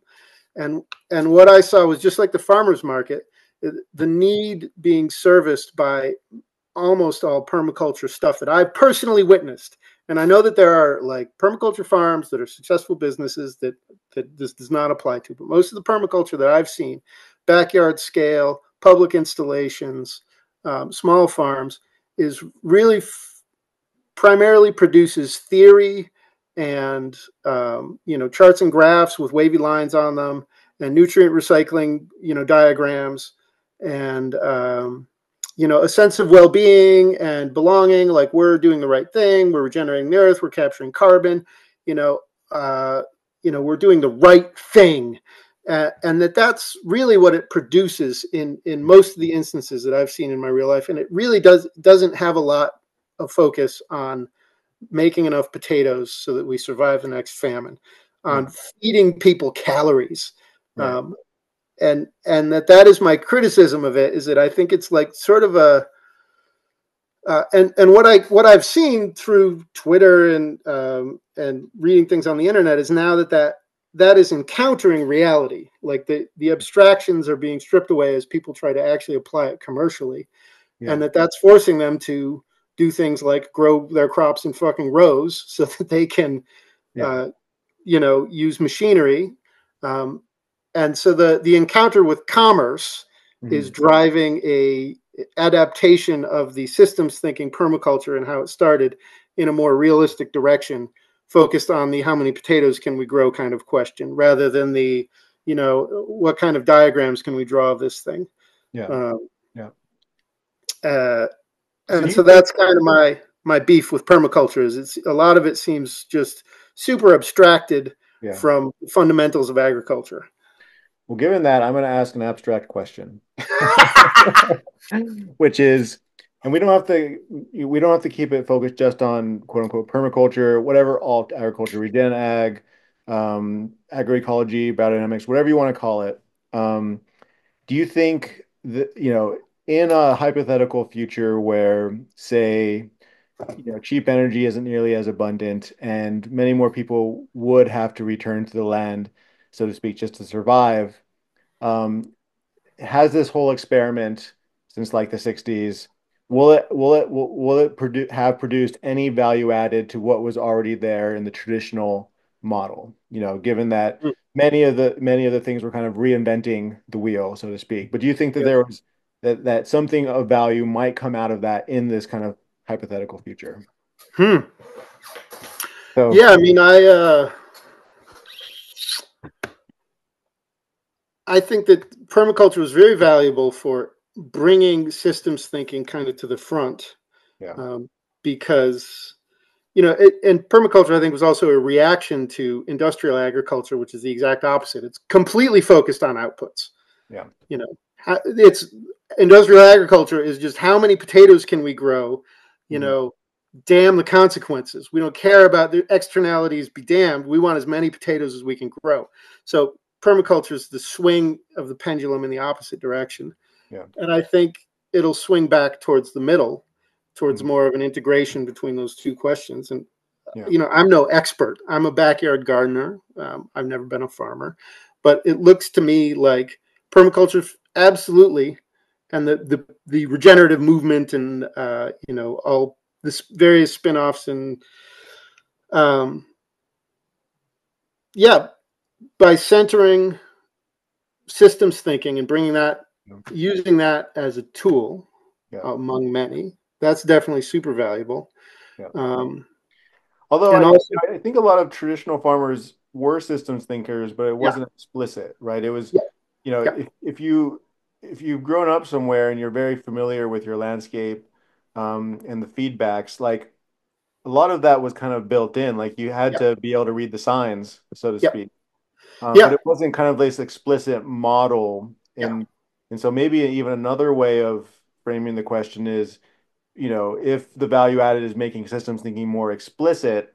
and and what I saw was just like the farmers market, the need being serviced by almost all permaculture stuff that I've personally witnessed. And I know that there are like permaculture farms that are successful businesses that this does not apply to, but most of the permaculture that I've seen, backyard scale, public installations, small farms, is really primarily produces theory and, you know, charts and graphs with wavy lines on them, and nutrient recycling, you know, diagrams, and, you know, a sense of well-being and belonging, like we're doing the right thing, we're regenerating the earth, we're capturing carbon, you know, uh, we're doing the right thing. And that's really what it produces in most of the instances that I've seen in my real life. And it really doesn't have a lot of focus on making enough potatoes so that we survive the next famine, Yeah. on feeding people calories. Right. And that is my criticism of it, is that I think it's like sort of a and what I've seen through Twitter and reading things on the internet is now that is encountering reality. Like the abstractions are being stripped away as people try to actually apply it commercially, Yeah. and that's forcing them to do things like grow their crops in fucking rows so that they can, Yeah. uh, use machinery. Um, and so the encounter with commerce is Mhm. driving a adaptation of the systems thinking permaculture and how it started in a more realistic direction, focused on the how many potatoes can we grow kind of question, rather than the, what kind of diagrams can we draw of this thing. Yeah. Um, Yeah. uh, So and do you so think that's kind of my beef with permaculture, is it's a lot of it seems just super abstracted Yeah. from fundamentals of agriculture. Well, given that, I'm going to ask an abstract question, which is, and we don't have to keep it focused just on quote unquote permaculture, whatever alt agriculture, regen ag, agroecology, biodynamics, whatever you want to call it. Do you think that, in a hypothetical future where, say, cheap energy isn't nearly as abundant and many more people would have to return to the land, so to speak, just to survive, um, has this whole experiment since like the 60s, will it have produced any value added to what was already there in the traditional model? Given that Mm, many of the things were kind of reinventing the wheel, so to speak. But do you think that yeah. there was that something of value might come out of that in this kind of hypothetical future? Hmm. So Yeah, I mean, I think that permaculture is very valuable for bringing systems thinking kind of to the front, yeah, um, because and permaculture I think was also a reaction to industrial agriculture, which is the exact opposite. It's completely focused on outputs. yeah, You know, it's industrial agriculture is just how many potatoes can we grow? You mhm, know, damn the consequences. We don't care about the externalities. Be damned. We want as many potatoes as we can grow. So permaculture is the swing of the pendulum in the opposite direction, yeah, and I think it'll swing back towards the middle, towards mhm, more of an integration between those two questions. And yeah, I'm no expert. I'm a backyard gardener. I've never been a farmer, but it looks to me like permaculture absolutely, and the regenerative movement, and all this various spin-offs, and um, yeah, by centering systems thinking and bringing that, yeah, using that as a tool yeah, among many, that's definitely super valuable. yeah. Um, Although and also, I think a lot of traditional farmers were systems thinkers, but it yeah, wasn't explicit, right? It was, yeah, yeah, if you've grown up somewhere and you're very familiar with your landscape, and the feedbacks, like a lot of that was kind of built in. Like you had yeah, to be able to read the signs, so to yeah, speak. But yeah. it wasn't kind of this explicit model. Yeah. And so maybe even another way of framing the question is, if the value added is making systems thinking more explicit,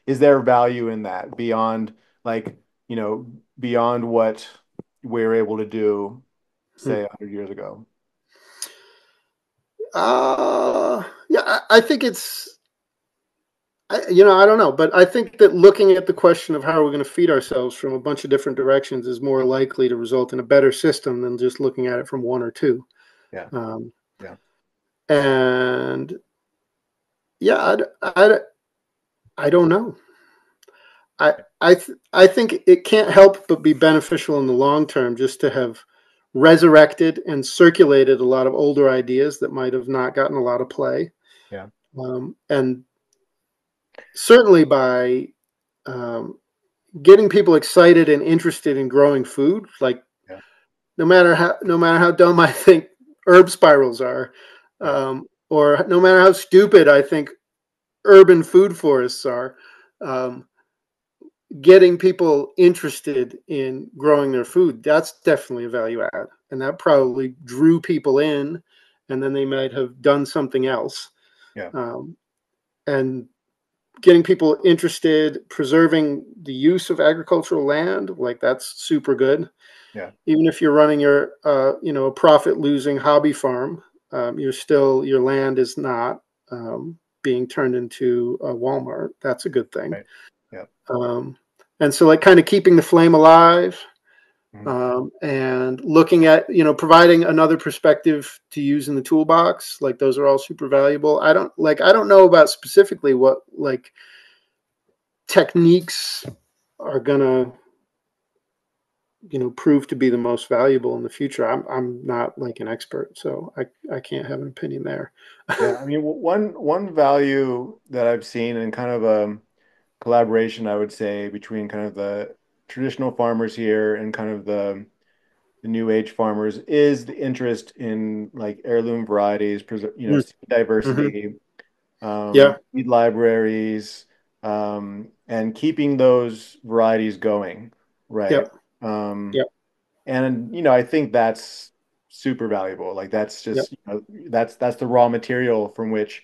is there value in that beyond like, beyond what we're able to do, Hmm. say, 100 years ago? Yeah, I think I don't know, but I think that looking at the question of how we're going to feed ourselves from a bunch of different directions is more likely to result in a better system than just looking at it from one or two. Yeah, Um, yeah, and yeah, I don't know. I think it can't help but be beneficial in the long term just to have resurrected and circulated a lot of older ideas that might have not gotten a lot of play. yeah, And certainly by um, getting people excited and interested in growing food, like yeah, no matter how dumb I think herb spirals are, yeah, or no matter how stupid I think urban food forests are, um, getting people interested in growing their food, that's definitely a value add. And that probably drew people in, and then they might have done something else. yeah, Um, and getting people interested, preserving the use of agricultural land, like that's super good. yeah, Even if you're running your, a profit losing hobby farm, you're still, your land is not being turned into a Walmart. That's a good thing. right, yeah, Um, and so, like, kind of keeping the flame alive, mhm, and looking at, providing another perspective to use in the toolbox, like those are all super valuable. I don't know about specifically what like techniques are gonna prove to be the most valuable in the future. I'm not like an expert, so I can't have an opinion there. yeah. I mean, one value that I've seen in kind of a collaboration, I would say, between kind of the traditional farmers here and kind of the new age farmers is the interest in like heirloom varieties, seed Mm-hmm. diversity, Yeah. seed libraries, and keeping those varieties going, right? Yep. Um, Yep. and I think that's super valuable. Like that's Yep. just, that's the raw material from which,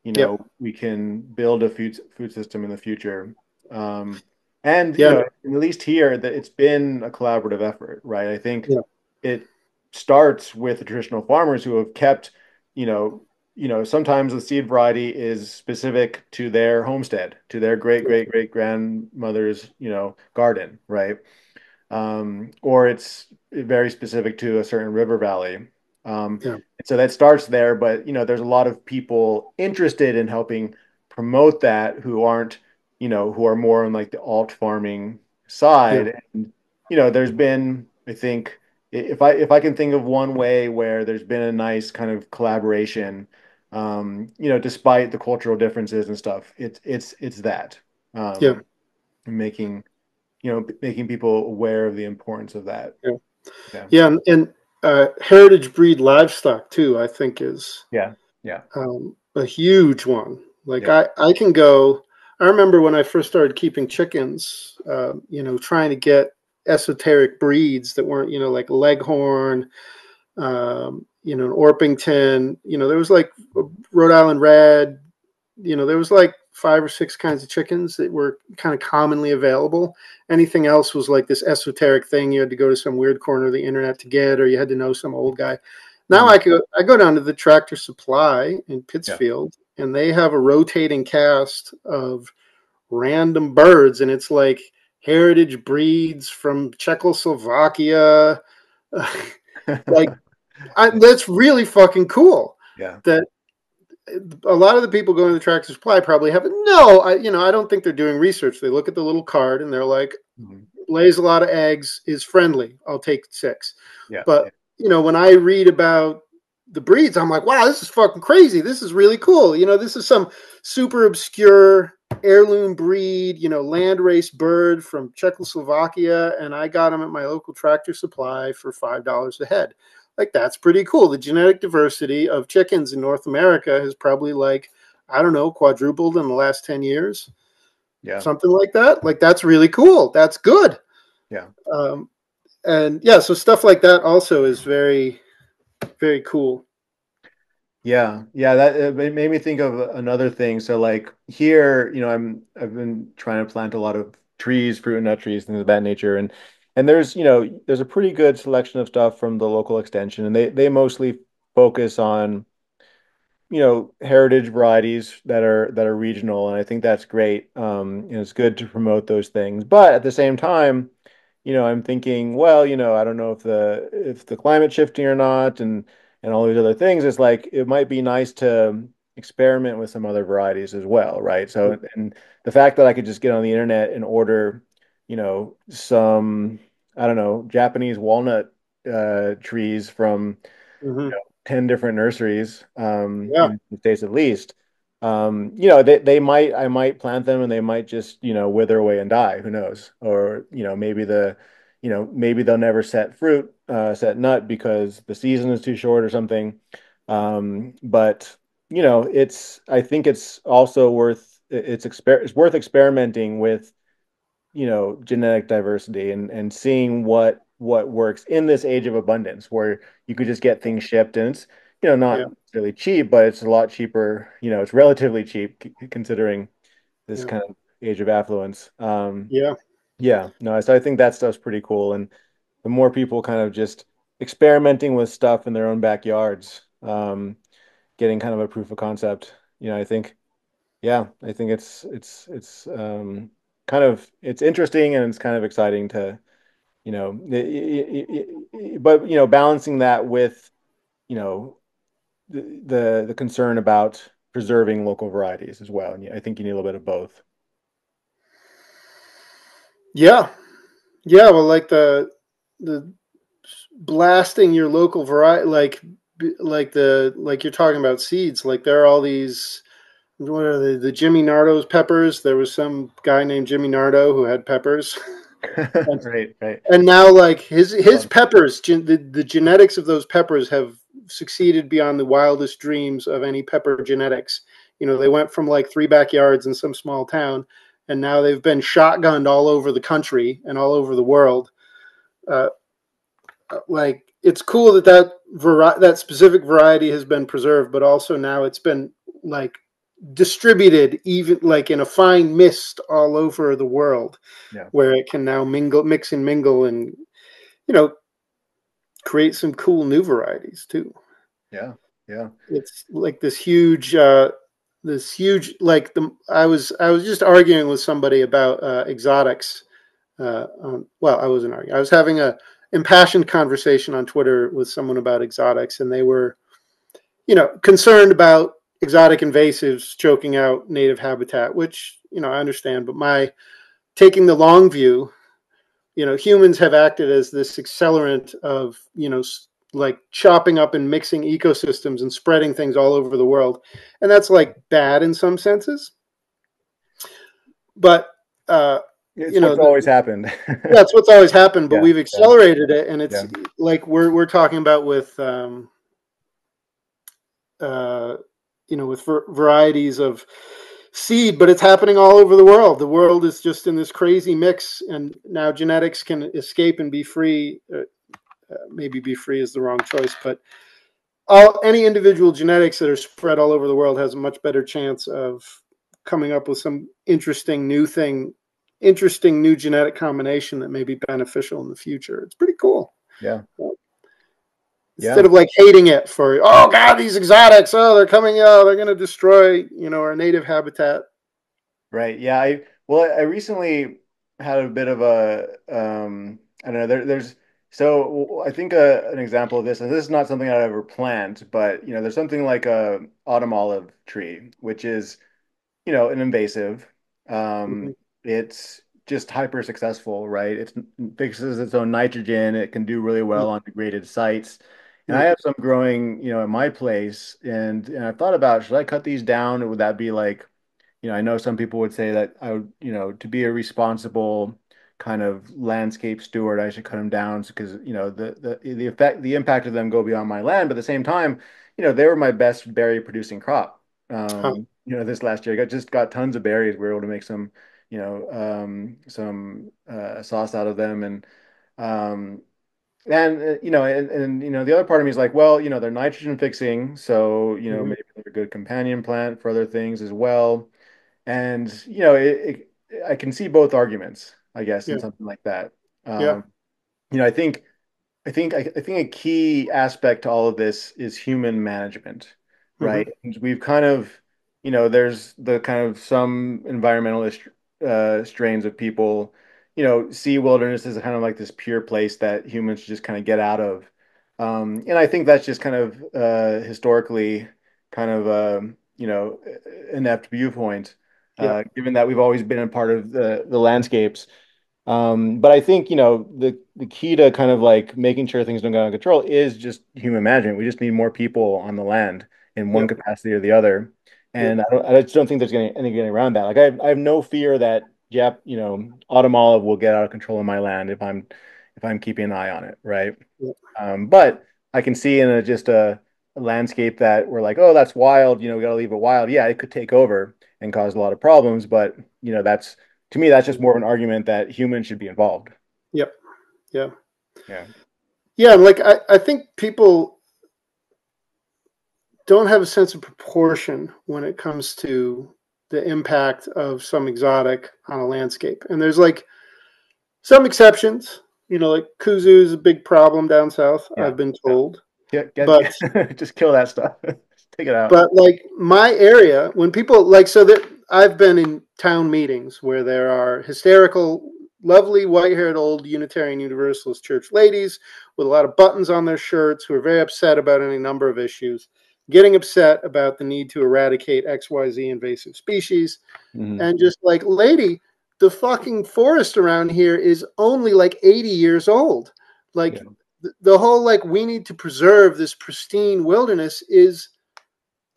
Yep. we can build a food system in the future. Um, and Yeah. at least here that it's been a collaborative effort, right? I think Yeah. it starts with the traditional farmers who have kept, you know, sometimes the seed variety is specific to their homestead, to their great great great grandmother's, garden, right? Or it's very specific to a certain river valley. Yeah. So that starts there, but there's a lot of people interested in helping promote that who aren't, who are more on like the alt farming Yeah. side. And there's been, I think, if I can think of one way where there's been a nice kind of collaboration, despite the cultural differences and stuff, it's that Yeah. making making people aware of the importance of that. Yeah. Yeah. Yeah. And heritage breed livestock too, I think is Yeah. Yeah. a huge one. Like Yep. I can go. I remember when I first started keeping chickens, trying to get esoteric breeds that weren't, like Leghorn, Orpington. There was like Rhode Island Red. There was like 5 or 6 kinds of chickens that were kind of commonly available. Anything else was like this esoteric thing you had to go to some weird corner of the internet to get, or you had to know some old guy. Now Mhm. I go down to the Tractor Supply in Yeah. Pittsfield, and they have a rotating cast of random birds, and it's like heritage breeds from Czechoslovakia. Like that's really fucking cool. Yeah. That a lot of the people going to the Tractor Supply probably have no. I don't think they're doing research. They look at the little card and they're like, Mhm. lays a lot of eggs, is friendly. I'll take 6. Yeah. But Yeah. when I read about the breeds, I'm like, wow, this is fucking crazy. This is really cool. This is some super obscure heirloom breed, land race bird from Czechoslovakia, and I got them at my local Tractor Supply for $5 a head. Like that's pretty cool. The genetic diversity of chickens in North America has probably like, I don't know, quadrupled in the last 10 years, Yeah. something like that. Like that's really cool. That's good. Yeah. Um, and yeah, so stuff like that also is very, very cool. Yeah. Yeah. That it made me think of another thing. So like here, I've been trying to plant a lot of trees, fruit and nut trees, things of that nature. And there's a pretty good selection of stuff from the local extension, and they mostly focus on heritage varieties that are regional, and I think that's great. It's good to promote those things, but at the same time, I'm thinking, well, I don't know if the climate shifting or not, and all these other things. It's like it might be nice to experiment with some other varieties as well, right? So, and the fact that I could just get on the internet and order, some, I don't know, Japanese walnut trees from Mm-hmm. 10 different nurseries Yeah, in the States at least. I might plant them and they might just, wither away and die. Who knows? Or, maybe they'll never set nut because the season is too short or something. But, I think it's also it's worth experimenting with genetic diversity and seeing what works in this age of abundance where you could just get things shipped and it's not yeah, really cheap, but it's a lot cheaper. It's relatively cheap considering this yeah, kind of age of affluence. yeah, Yeah, no, so I think that stuff's pretty cool, and the more people kind of just experimenting with stuff in their own backyards, getting kind of a proof of concept, I think yeah, I think it's kind of it's interesting and it's kind of exciting to, but balancing that with, you know, the concern about preserving local varieties as well. And yeah, I think you need a little bit of both. yeah, yeah. Well, like the blasting your local variety, like you're talking about seeds. Like there are all these. What are they? The Jimmy Nardo's peppers. There was some guy named Jimmy Nardo who had peppers, and, Right, right. and now like his peppers, the genetics of those peppers have succeeded beyond the wildest dreams of any pepper genetics. They went from like 3 backyards in some small town, and now they've been shotgunned all over the country and all over the world. Uh, like it's cool that specific variety has been preserved, but also now it's been like distributed even like in a fine mist all over the world, Yeah. where it can now mix and mingle, and create some cool new varieties too. Yeah. Yeah. It's like this huge like the I was just arguing with somebody about exotics. Well, I wasn't arguing. I was having a impassioned conversation on Twitter with someone about exotics, and they were, concerned about exotic invasives choking out native habitat, which, I understand. But my taking the long view, humans have acted as this accelerant of, like chopping up and mixing ecosystems and spreading things all over the world. And that's like bad in some senses. But, It's what's always happened. that's what's always happened, but Yeah. we've Yeah. accelerated it. And it's Yeah. like we're talking about with, with varieties of seed, but it's happening all over the world. The world is just in this crazy mix, and now genetics can escape and be free. Maybe be free is the wrong choice, but any individual genetics that are spread all over the world has a much better chance of coming up with some interesting new genetic combination that may be beneficial in the future. It's pretty cool. Yeah. Instead of like hating it for, oh God, these exotics, they're coming out, they're going to destroy, our native habitat. Right. Yeah. I recently had a bit of a I don't know. There's so I think an example of this, and this is not something I've ever planned, but there's something like a autumn olive tree, which is an invasive. Mm-hmm. It's just hyper successful, right? It fixes its own nitrogen. It can do really well on degraded sites. And I Mm-hmm. have some growing, at my place, and I thought about, should I cut these down? Or would that be like, I know some people would say that I would, to be a responsible kind of landscape steward, I should cut them down because, the impact of them go beyond my land. But at the same time, they were my best berry producing crop. Huh. This last year, I just got tons of berries. We were able to make some sauce out of them, and the other part of me is like, well, they're nitrogen fixing, so Mm-hmm. maybe they're a good companion plant for other things as well. And I can see both arguments, I guess, in Yeah. something like that. Yeah. Um, I think I think a key aspect to all of this is human management, right? Mm-hmm. And we've kind of, there's the kind of some environmentalist strains of people, see wilderness as kind of like this pure place that humans should just kind of get out of. And I think that's just kind of historically kind of inept viewpoint, Yeah. given that we've always been a part of the landscapes. But I think, the key to kind of like making sure things don't get out of control is just human management. We just need more people on the land in one Yep. capacity or the other. Yep. And I just don't think there's any getting around that. Like I have no fear that autumn olive will get out of control in my land if I'm keeping an eye on it, right? Yep. But I can see in just a landscape that we're like, oh, that's wild, we got to leave it wild. Yeah, it could take over and cause a lot of problems, but that's to me, that's just more of an argument that humans should be involved. Yep. Yeah. Yeah. Yeah. Like I think people don't have a sense of proportion when it comes to the impact of some exotic on a landscape. And there's like some exceptions, like kuzu is a big problem down south, Yeah. I've been Yeah. told. But Just kill that stuff. Just take it out. but like my area, when people like so that I've been in town meetings where there are hysterical, lovely white-haired old Unitarian Universalist church ladies with a lot of buttons on their shirts who are very upset about any number of issues, getting upset about the need to eradicate XYZ invasive species, Hmm. and just like, lady, the fucking forest around here is only like 80 years old. Yeah. Like the whole like we need to preserve this pristine wilderness is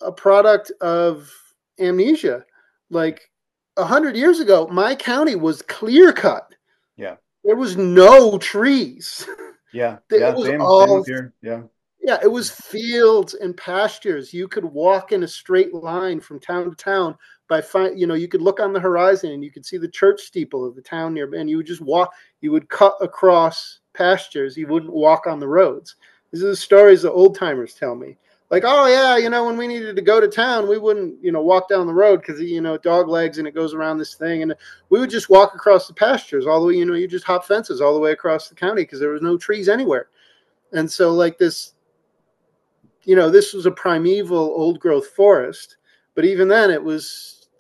a product of amnesia. Like 100 years ago, my county was clear cut. Yeah. There was no trees. Yeah. It Yeah. was Same up all here. Yeah. Yeah, it was fields and pastures. You could walk in a straight line from town to town you could look on the horizon and you could see the church steeple of the town nearby, and you would just walk. You would cut across pastures. You wouldn't walk on the roads. These are the stories the old timers tell me. Like, oh yeah, when we needed to go to town, we wouldn't, walk down the road because dog legs and it goes around this thing, and we would just walk across the pastures all the way. You just hop fences all the way across the county because there was no trees anywhere. And so like this was a primeval old growth forest, but even then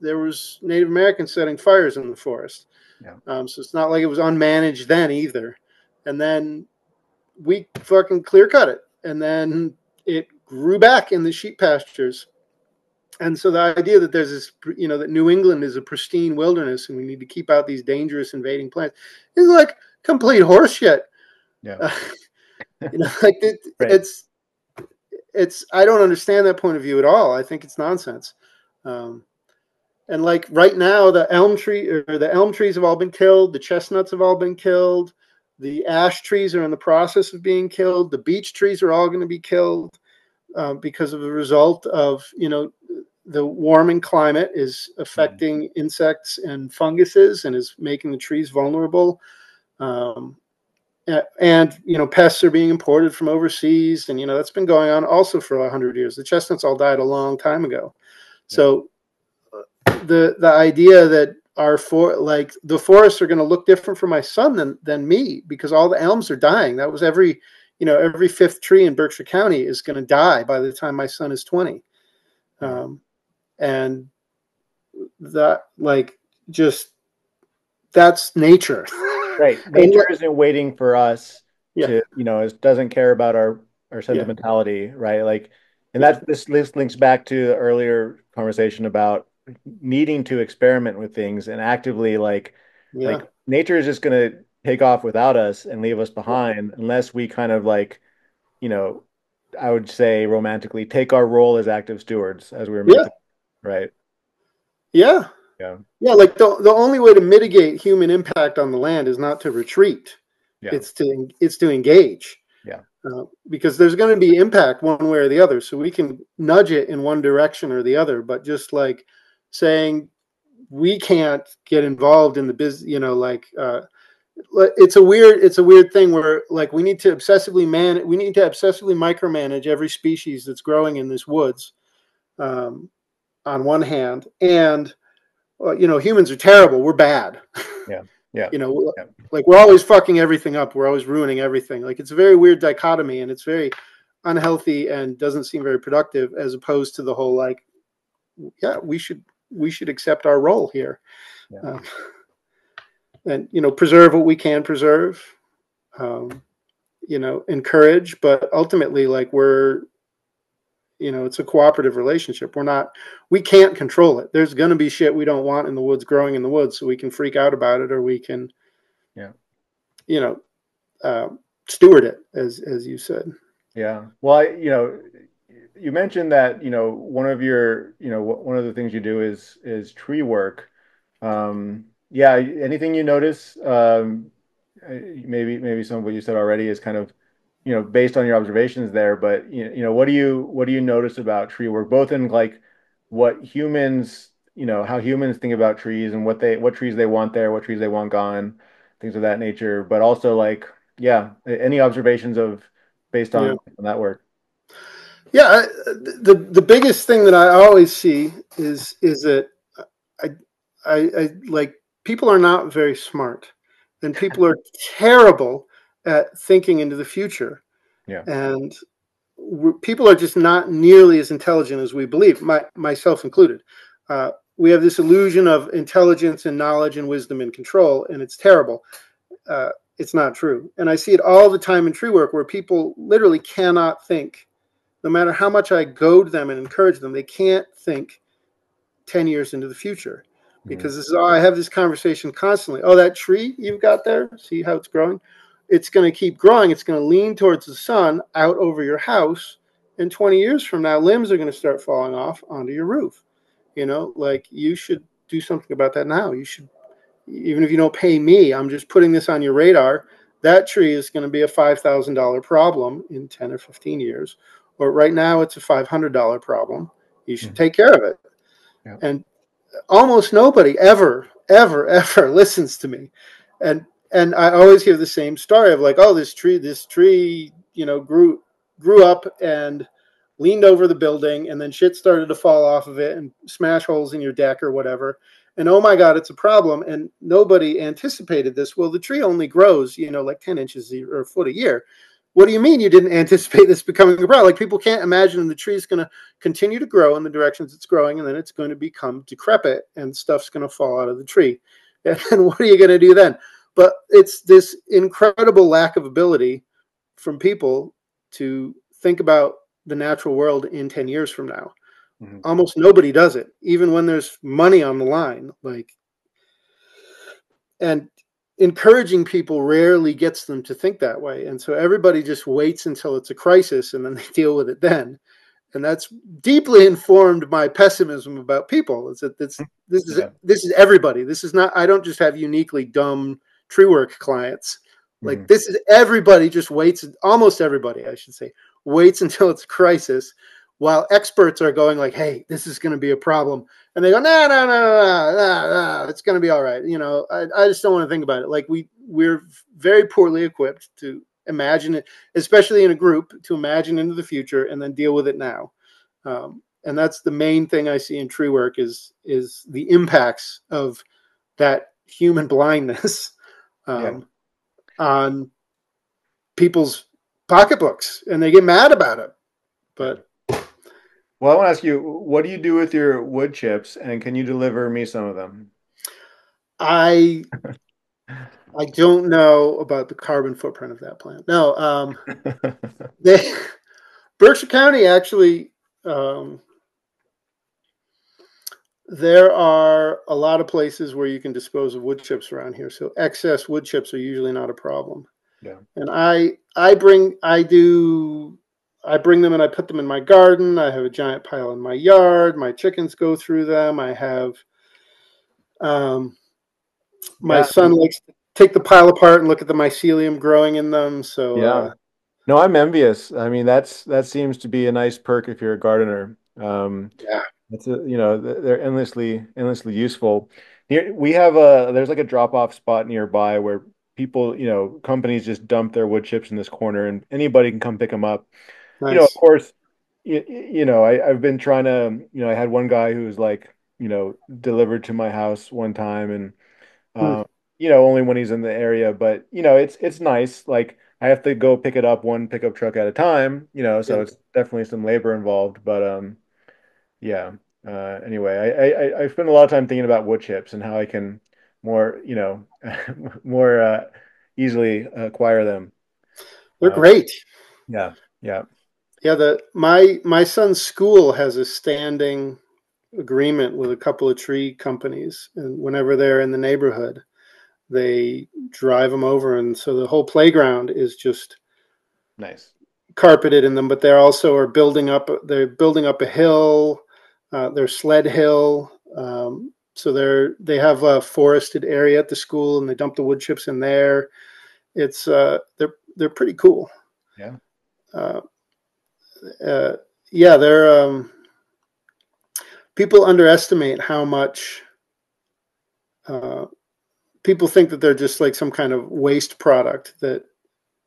there was Native Americans setting fires in the forest. Yeah. So it's not like it was unmanaged then either. And then we fucking clear cut it, and then it grew back in the sheep pastures. And so the idea that there's this, that New England is a pristine wilderness and we need to keep out these dangerous invading plants is like complete horseshit. Yeah. Like Right. it's I don't understand that point of view at all. I think it's nonsense. And like right now, the elm trees have all been killed. The chestnuts have all been killed. The ash trees are in the process of being killed. The beech trees are all going to be killed because of the result of the warming climate is affecting insects and funguses and is making the trees vulnerable. And pests are being imported from overseas, and that's been going on also for 100 years. The chestnuts all died a long time ago. So the idea that the forests are going to look different for my son than me because all the elms are dying. That was every fifth tree in Berkshire County is going to die by the time my son is 20. And that that's nature. Right. Nature isn't waiting for us Yeah. to, it doesn't care about our Yeah. sentimentality, right? Like, and Yeah. this links back to the earlier conversation about needing to experiment with things and actively Yeah. nature is just going to take off without us and leave us behind unless we kind of you know, I would say romantically take our role as active stewards as we were meant Yeah. to, right? Yeah. Yeah. Yeah. Like the only way to mitigate human impact on the land is not to retreat. Yeah. It's to engage. Yeah. Because there's going to be impact one way or the other. So we can nudge it in one direction or the other, but just like saying we can't get involved in the business, it's a weird thing where like we need to obsessively micromanage every species that's growing in this woods, on one hand, and humans are terrible. We're bad. Yeah. Yeah. Yeah. Like we're always fucking everything up. We're always ruining everything. Like it's a very weird dichotomy, and it's very unhealthy and doesn't seem very productive. As opposed to the whole we should accept our role here, Yeah. and preserve what we can preserve. Encourage, but ultimately, it's a cooperative relationship. We can't control it. There's going to be shit we don't want in the woods growing in the woods, so we can freak out about it, or we can, Yeah. steward it, as you said. Yeah. Well, you mentioned that, one of the things you do is tree work. Yeah, anything you notice, maybe some of what you said already is kind of, based on your observations there, but what do you notice about tree work, both in what humans, how humans think about trees and what trees they want there, what trees they want gone, things of that nature, but also yeah, any observations of based Yeah. on that work. Yeah. The biggest thing that I always see is that I like people are not very smart, and people are terrible at thinking into the future. Yeah. And people are just not nearly as intelligent as we believe, myself included. We have this illusion of intelligence and knowledge and wisdom and control, and it's terrible. It's not true. And I see it all the time in tree work where people literally cannot think. No matter how much I goad them and encourage them, they can't think 10 years into the future. Because I have this conversation constantly. Oh, that tree you've got there, see how it's growing? It's going to keep growing. It's going to lean towards the sun out over your house. And 20 years from now, limbs are going to start falling off onto your roof. You should do something about that now. You should, even if you don't pay me, I'm just putting this on your radar. that tree is going to be a $5,000 problem in 10 or 15 years. Or right now, it's a $500 problem. You should Mhm. take care of it. Yeah. And almost nobody ever listens to me. And I always hear the same story of like, oh, this tree, grew up and leaned over the building, and then shit started to fall off of it and smash holes in your deck or whatever. And oh my God, it's a problem. And nobody anticipated this. Well, the tree only grows, like 10 inches or a foot a year. What do you mean you didn't anticipate this becoming a problem? Like, people can't imagine the tree is going to continue to grow in the directions it's growing, and then it's going to become decrepit and stuff's going to fall out of the tree. And then what are you going to do then? But it's this incredible lack of ability from people to think about the natural world in 10 years from now. Mhm. Almost nobody does it, even when there's money on the line. And encouraging people rarely gets them to think that way. And so everybody just waits until it's a crisis and then they deal with it then. And that's deeply informed my pessimism about people. Is that this is Yeah. this is everybody. This is not. I don't just have uniquely dumb tree work clients. Like, Mhm. this is everybody. Just waits. Almost everybody, I should say, waits until it's a crisis, while experts are going like, "Hey, this is going to be a problem," and they go, "No, no, no, no, no, no, it's going to be all right." I just don't want to think about it. Like, we're very poorly equipped to imagine it, especially in a group, to imagine into the future and then deal with it now. And that's the main thing I see in tree work is the impacts of that human blindness Yeah. um, on people's pocketbooks, and they get mad about it. Yeah. But Well, I want to ask you, what do you do with your wood chips, and can you deliver me some of them? I I don't know about the carbon footprint of that plant. No, they, Berkshire County actually. Um, There are a lot of places where you can dispose of wood chips around here, so excess wood chips are usually not a problem. Yeah. And I bring them and I put them in my garden. I have a giant pile in my yard. My chickens go through them. I have um, my Yeah. son likes to take the pile apart and look at the mycelium growing in them. So Yeah. No, I'm envious. I mean, that seems to be a nice perk if you're a gardener. yeah, It's they're endlessly useful. Here we have there's like a drop off spot nearby where people, companies just dump their wood chips in this corner, and anybody can come pick them up. Of nice. course, I've been trying to, I had one guy who was like, delivered to my house one time, and Hmm, um, only when he's in the area. But it's nice. Like, I have to go pick it up one pickup truck at a time. So yeah, it's definitely some labor involved. But yeah. Anyway, I spend a lot of time thinking about wood chips and how I can more, more easily acquire them. they're Uh, great. yeah. Yeah. Yeah, my son's school has a standing agreement with a couple of tree companies, and whenever they're in the neighborhood, they drive them over, and so the whole playground is just Nice. carpeted in them. But they're building up a hill, their sled hill. So they have a forested area at the school, and they dump the wood chips in there. It's they're pretty cool. Yeah. Uh, uh, yeah, they're people underestimate how much uh, people think that they're just like some kind of waste product that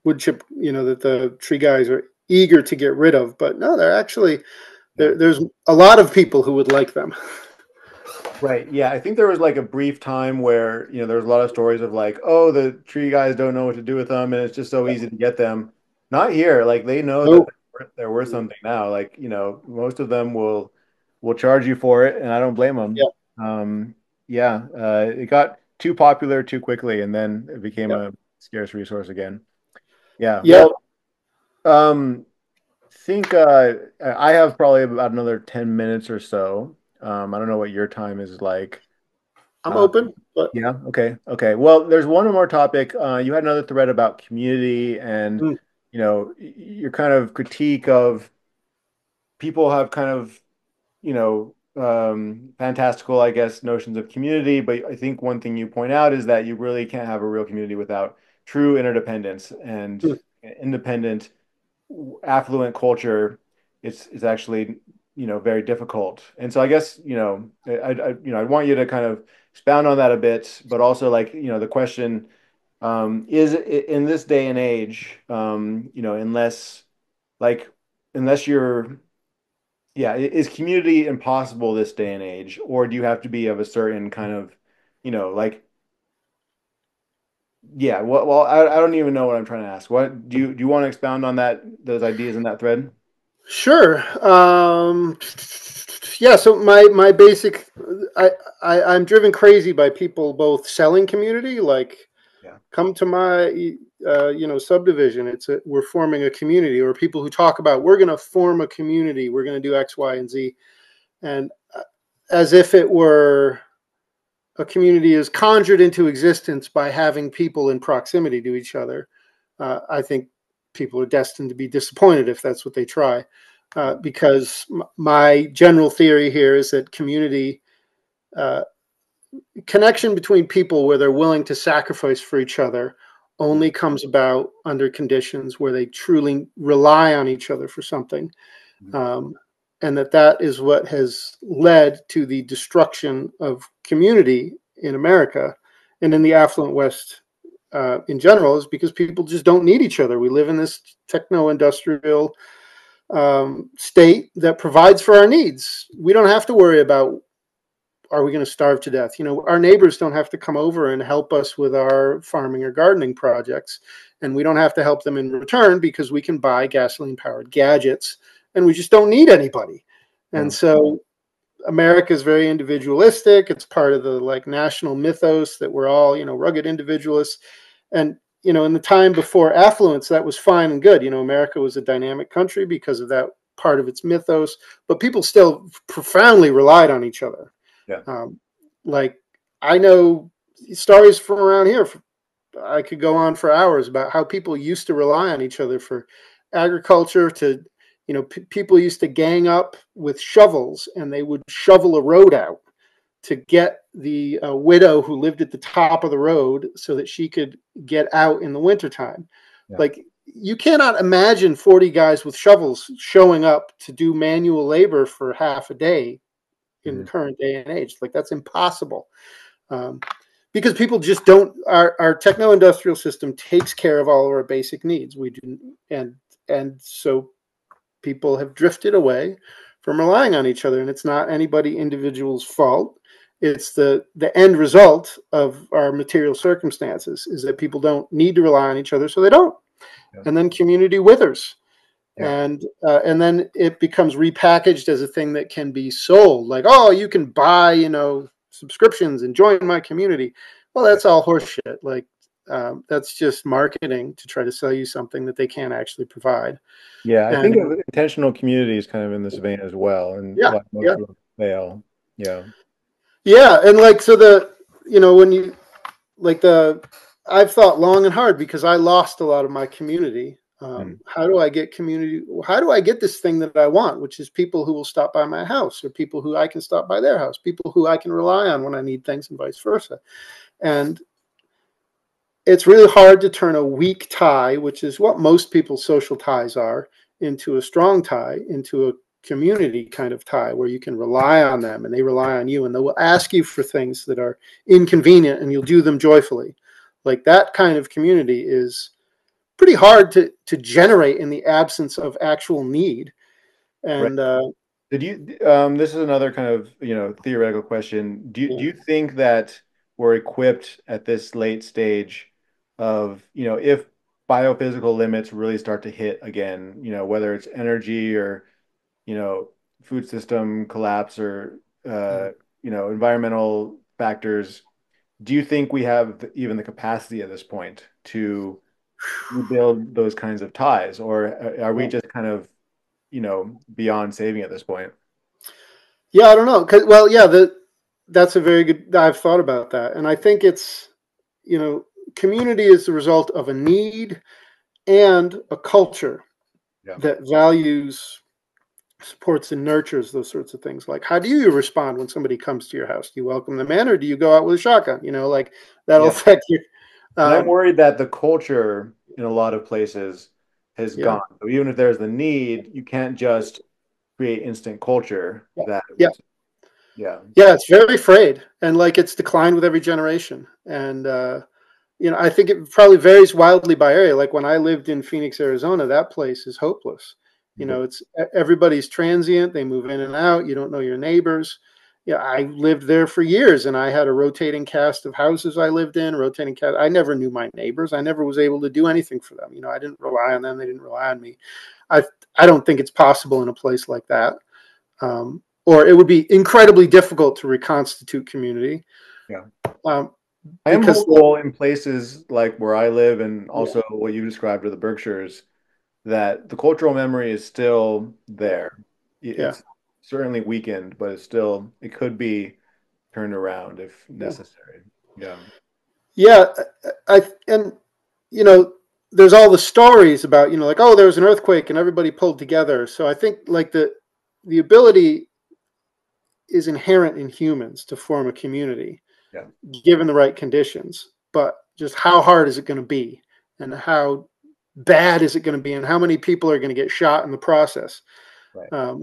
wood chip, that the tree guys are eager to get rid of. But no, they're actually Yeah. there's a lot of people who would like them. Right. Yeah. I think there was like a brief time where, there was a lot of stories of like, oh, the tree guys don't know what to do with them, and it's just so easy to get them. Not here. Like, they know that Oh, they're worth something now. Like, most of them will charge you for it, and I don't blame them. yeah, Yeah. It got too popular too quickly, and then it became yeah, a scarce resource again. Yeah. yeah, Well, think I have probably about another 10 minutes or so. I don't know what your time is like. I'm Uh, open, but yeah. Okay. Okay. Well, there's one more topic. You had another thread about community and, mm, your kind of critique of people have kind of, fantastical, notions of community. But I think one thing you point out is that you really can't have a real community without true interdependence and Hmm. independent, affluent culture, it's actually, very difficult. And so I guess, I want you to kind of expound on that a bit, but also like, the question, is in this day and age, like, unless you're, yeah, is community impossible this day and age, or do you have to be of a certain kind of, like, yeah, well, I don't even know what I'm trying to ask. What do you want to expound on those ideas in that thread? Sure. Yeah. So my basic, I, I'm driven crazy by people both selling community, like Yeah. come to my subdivision. We're forming a community, or people who talk about we're going to form a community, we're going to do X, Y, and Z, and as if it were a community is conjured into existence by having people in proximity to each other. I think people are destined to be disappointed if that's what they try, because my general theory here is that community, uh, connection between people where they're willing to sacrifice for each other, only comes about under conditions where they truly rely on each other for something. Um, and that is what has led to the destruction of community in America and in the affluent West in general, is because people just don't need each other. We live in this techno-industrial state that provides for our needs. We don't have to worry about, are we going to starve to death? Our neighbors don't have to come over and help us with our farming or gardening projects, and we don't have to help them in return because we can buy gasoline-powered gadgets, and we just don't need anybody. And Yeah. so America is very individualistic. It's part of the like national mythos that we're all, rugged individualists. And, in the time before affluence, that was fine and good. America was a dynamic country because of that part of its mythos, but people still profoundly relied on each other. Yeah. Um, like I know stories from around here. I could go on for hours about how people used to rely on each other for agriculture. People used to gang up with shovels and they would shovel a road out to get the widow who lived at the top of the road so that she could get out in the wintertime. Yeah. Like, you cannot imagine 40 guys with shovels showing up to do manual labor for half a day in the Mhm. current day and age. Like, that's impossible. Um, because people just don't, our techno-industrial system takes care of all of our basic needs. We do, and so people have drifted away from relying on each other, and it's not anybody individual's fault. It's the end result of our material circumstances is that people don't need to rely on each other, so they don't, Yeah. and then community withers, Yeah. and then it becomes repackaged as a thing that can be sold, like, oh, you can buy subscriptions and join my community. Well, Yeah. that's all horseshit. Like, that's just marketing to try to sell you something that they can't actually provide. Yeah, I think And of intentional community is kind of in this vein as well, and yeah, why most yeah. of them fail. Yeah. Yeah, and like so when you like the I've thought long and hard because I lost a lot of my community. Mm. How do I get community? How do I get this thing that I want, which is people who will stop by my house, or people who I can stop by their house, people who I can rely on when I need things, and vice versa. And it's really hard to turn a weak tie, which is what most people's social ties are, into a strong tie, into a community kind of tie where you can rely on them and they rely on you, and they will ask you for things that are inconvenient and you'll do them joyfully. Like, that kind of community is pretty hard to generate in the absence of actual need. Right. And Did you, this is another kind of, theoretical question. Do yeah. you think that we're equipped at this late stage of, if biophysical limits really start to hit again, whether it's energy or, you know, food system collapse or, environmental factors, do you think we have even the capacity at this point to rebuild those kinds of ties, or are we just kind of, beyond saving at this point? Yeah, I don't know. Well, yeah, that's a very good. I've thought about that, and I think it's you know community is the result of a need and a culture Yeah. that values, supports, and nurtures those sorts of things. Like, how do you respond when somebody comes to your house? Do you welcome them in, or do you go out with a shotgun? Like, that'll Yeah. affect your And I'm Um, worried that the culture in a lot of places has yeah, gone. So even if there's the need, you can't just create instant culture yeah, that yeah, would, yeah. yeah. It's very frayed, and like it's declined with every generation. And I think it probably varies wildly by area. Like when I lived in Phoenix, Arizona, that place is hopeless. Mhm. It's everybody's transient. They move in and out. You don't know your neighbors. Yeah, I lived there for years, and I had a rotating cast of houses I lived in. Rotating cast. I never knew my neighbors. I never was able to do anything for them. I didn't rely on them. They didn't rely on me. I I don't think it's possible in a place like that. Or it would be incredibly difficult to reconstitute community. Yeah. Um, I am because hopeful in places like where I live and yeah, also what you described to the Berkshires that the cultural memory is still yeah, there. yeah. It's certainly weakened, but it could be turned around if Yeah. necessary. Yeah. Yeah, and you know, there's all the stories about like, oh, there was an earthquake and everybody pulled together. So I think like the ability is inherent in humans to form a community Yeah. given the right conditions. But just how hard is it going to be, and how bad is it going to be, and how many people are going to get shot in the process Right. um,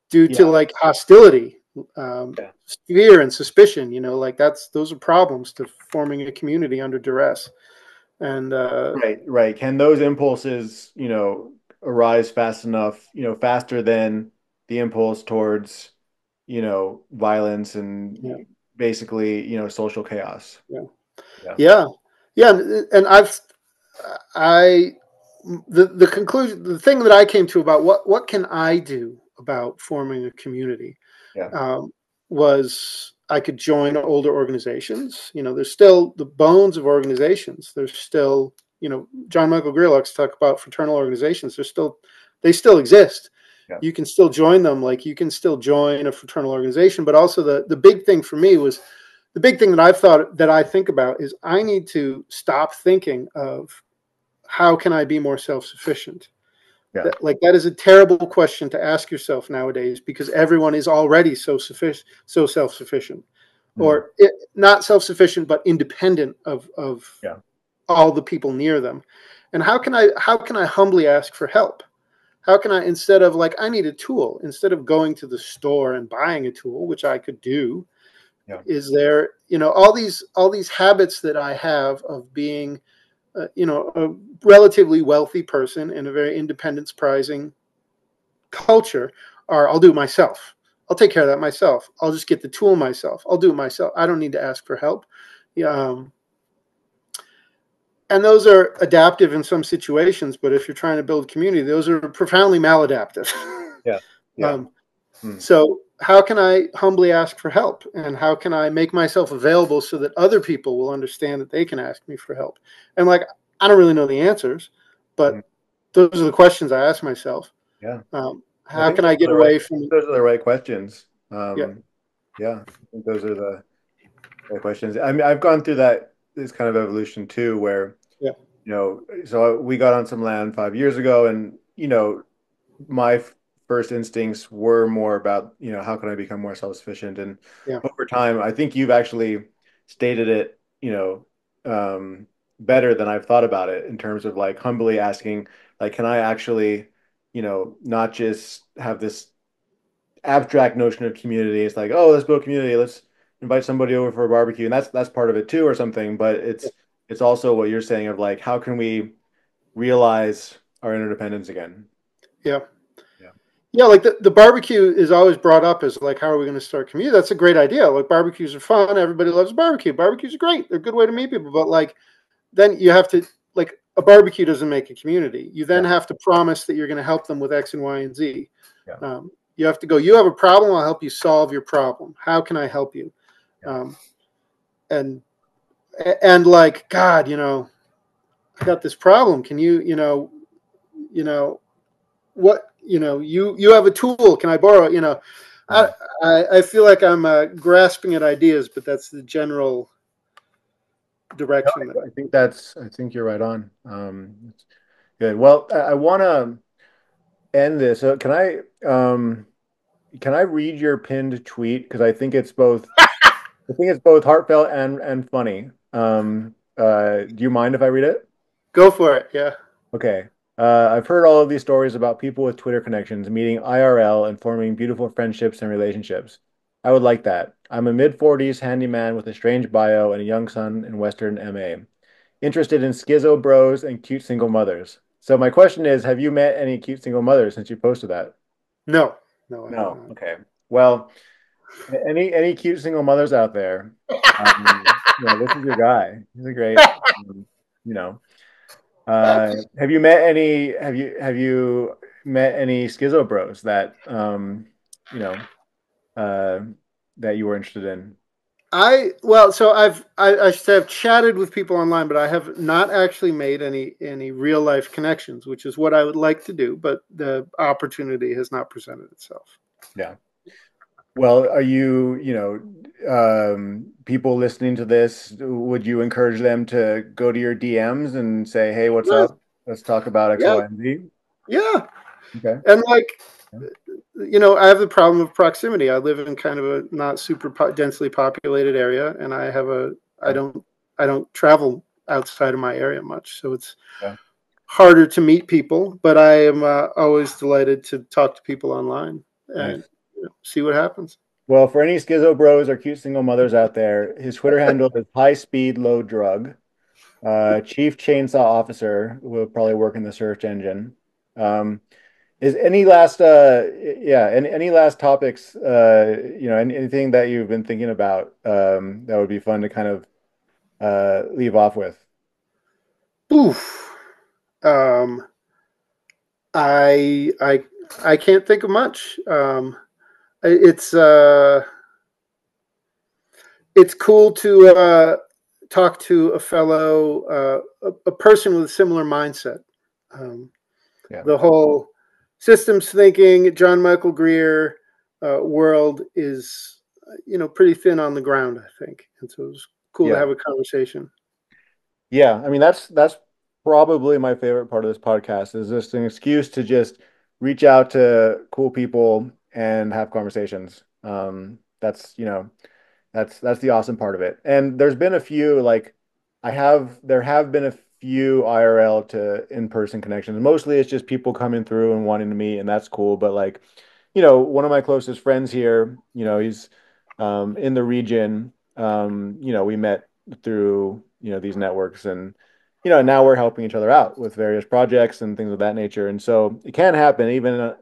due to Yeah. like hostility, Yeah. fear, and suspicion. Like those are problems to forming a community under duress. And Right. Right. Can those impulses, arise fast enough, faster than the impulse towards, violence yeah, and basically, social chaos? yeah, Yeah. yeah, yeah, and I the conclusion, the thing that I came to about what can I do about forming a community, Yeah. um, was I could join older organizations. There's still the bones of organizations. There's still, John Michael Greer likes to talk about fraternal organizations. They still exist. Yeah. You can still join them. Like you can still join a fraternal organization. But also the big thing for me was the big thing that I think about is I need to stop thinking of how can I be more self-sufficient. Yeah. That is a terrible question to ask yourself nowadays because everyone is already so self-sufficient, Mhm. or not self-sufficient but independent of Yeah. all the people near them. And how can I humbly ask for help? How can I, instead of like I need a tool, instead of going to the store and buying a tool, which I could do, Yeah. is there all these habits that I have of being a relatively wealthy person in a very independence prizing culture are I'll do it myself. I'll take care of that myself. I'll just get the tool myself. I'll do it myself. I don't need to ask for help. Yeah, and those are adaptive in some situations, but if you're trying to build community, those are profoundly maladaptive. Yeah. Yeah. um, Mm. so how can I humbly ask for help, and how can I make myself available so that other people will understand that they can ask me for help? And like I don't really know the answers, Mm. but those are the questions I ask myself. Yeah. I How think can those I are get the right, away I think from? those are the right questions. Yeah, Yeah, I think those are the right questions. I mean, I've gone through this kind of evolution too, where, yeah, so we got on some land 5 years ago, and, my first instincts were more about, how can I become more self-sufficient? And yeah, over time, I think you've actually stated it, better than I've thought about it in terms of like humbly asking, like, can I actually, not just have this abstract notion of community. It's like, oh, let's build community. Let's invite somebody over for a barbecue, and that's part of it too, or something. But it's also what you're saying of like, how can we realize our interdependence again? yeah. Yeah. Yeah, like the barbecue is always brought up as like, how are we going to start community? That's a great idea. Like barbecues are fun. Everybody loves barbecue. Barbecues are great. They're a good way to meet people. But like, then you have to like a barbecue doesn't make a community. You then Yeah. have to promise that you're going to help them with X and Y and Z. Yeah. You have to go. You have a problem. I'll help you solve your problem. How can I help you? Yeah. Um, and like God, I got this problem. Can you know, what you have a tool, can I borrow it? i Mm. I feel like I'm grasping at ideas, but that's the general No, direction that I think you're right on. It's good. Well, I want to end this. Can I read your pinned tweet? Because I think it's both heartfelt and funny. Do you mind if I read it? Go for it. Yeah. Okay. I've heard all of these stories about people with Twitter connections meeting IRL and forming beautiful friendships and relationships. I would like that. I'm a mid-40s handyman with a strange bio and a young son in Western MA. Interested in schizo bros and cute single mothers. So my question is, have you met any cute single mothers since you posted that? No, no, I have No. not. Okay. Well, any cute single mothers out there, this is your guy. He's a great, you know. Have you met any? Have you met any schizo bros that you know uh, that you were interested in? So I have chatted with people online, but I have not actually made any real life connections, which is what I would like to do, but the opportunity has not presented itself. Yeah. Well, are you, people listening to this, would you encourage them to go to your DMs and say, "Hey, what's Yeah, up? Let's talk about X, yeah, Y, and Z." yeah. Okay. And I have the problem of proximity. I live in kind of a not super densely populated area, and I Yeah. don't travel outside of my area much, so it's Yeah. harder to meet people. But I am always delighted to talk to people online and Nice. see what happens. Well, for any schizo bros or cute single mothers out there, his Twitter handle is high speed, low drug. Chief Chainsaw Officer will probably work in the search engine. Um, is any last yeah, any last topics anything that you've been thinking about that would be fun to kind of leave off with? Oof. Um, I I I can't think of much. It's it's cool to talk to a fellow, a person with a similar mindset. Um, Yeah. the whole systems thinking, John Michael Greer world is, pretty thin on the ground, I think. And so it was cool to Yeah. have a conversation. Yeah. I mean, that's probably my favorite part of this podcast is just an excuse to just reach out to cool people and have conversations. That's the awesome part of it. And there's been a few like there have been a few IRL to in-person connections. Mostly it's just people coming through and wanting to meet, and that's cool. But like, one of my closest friends here, he's in the region. We met through, these networks and now we're helping each other out with various projects and things of that nature. And so it can happen even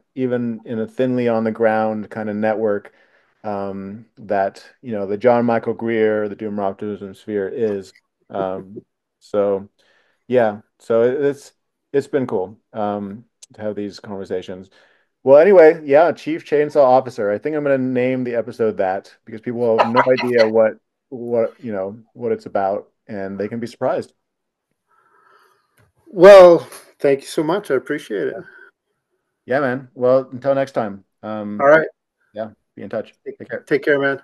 in a thinly on the ground kind of network that the John Michael Greer, the Doom Optimism Sphere is. Um, so yeah, so it's been cool to have these conversations. Well, anyway, yeah, Chief Chainsaw Officer. I think I'm going to name the episode that because people have no idea what it's about, and they can be surprised. Well, thank you so much. I appreciate it. Yeah, yeah, man. Well, until next time. All right. Yeah, be in touch. Take care. Take care, man.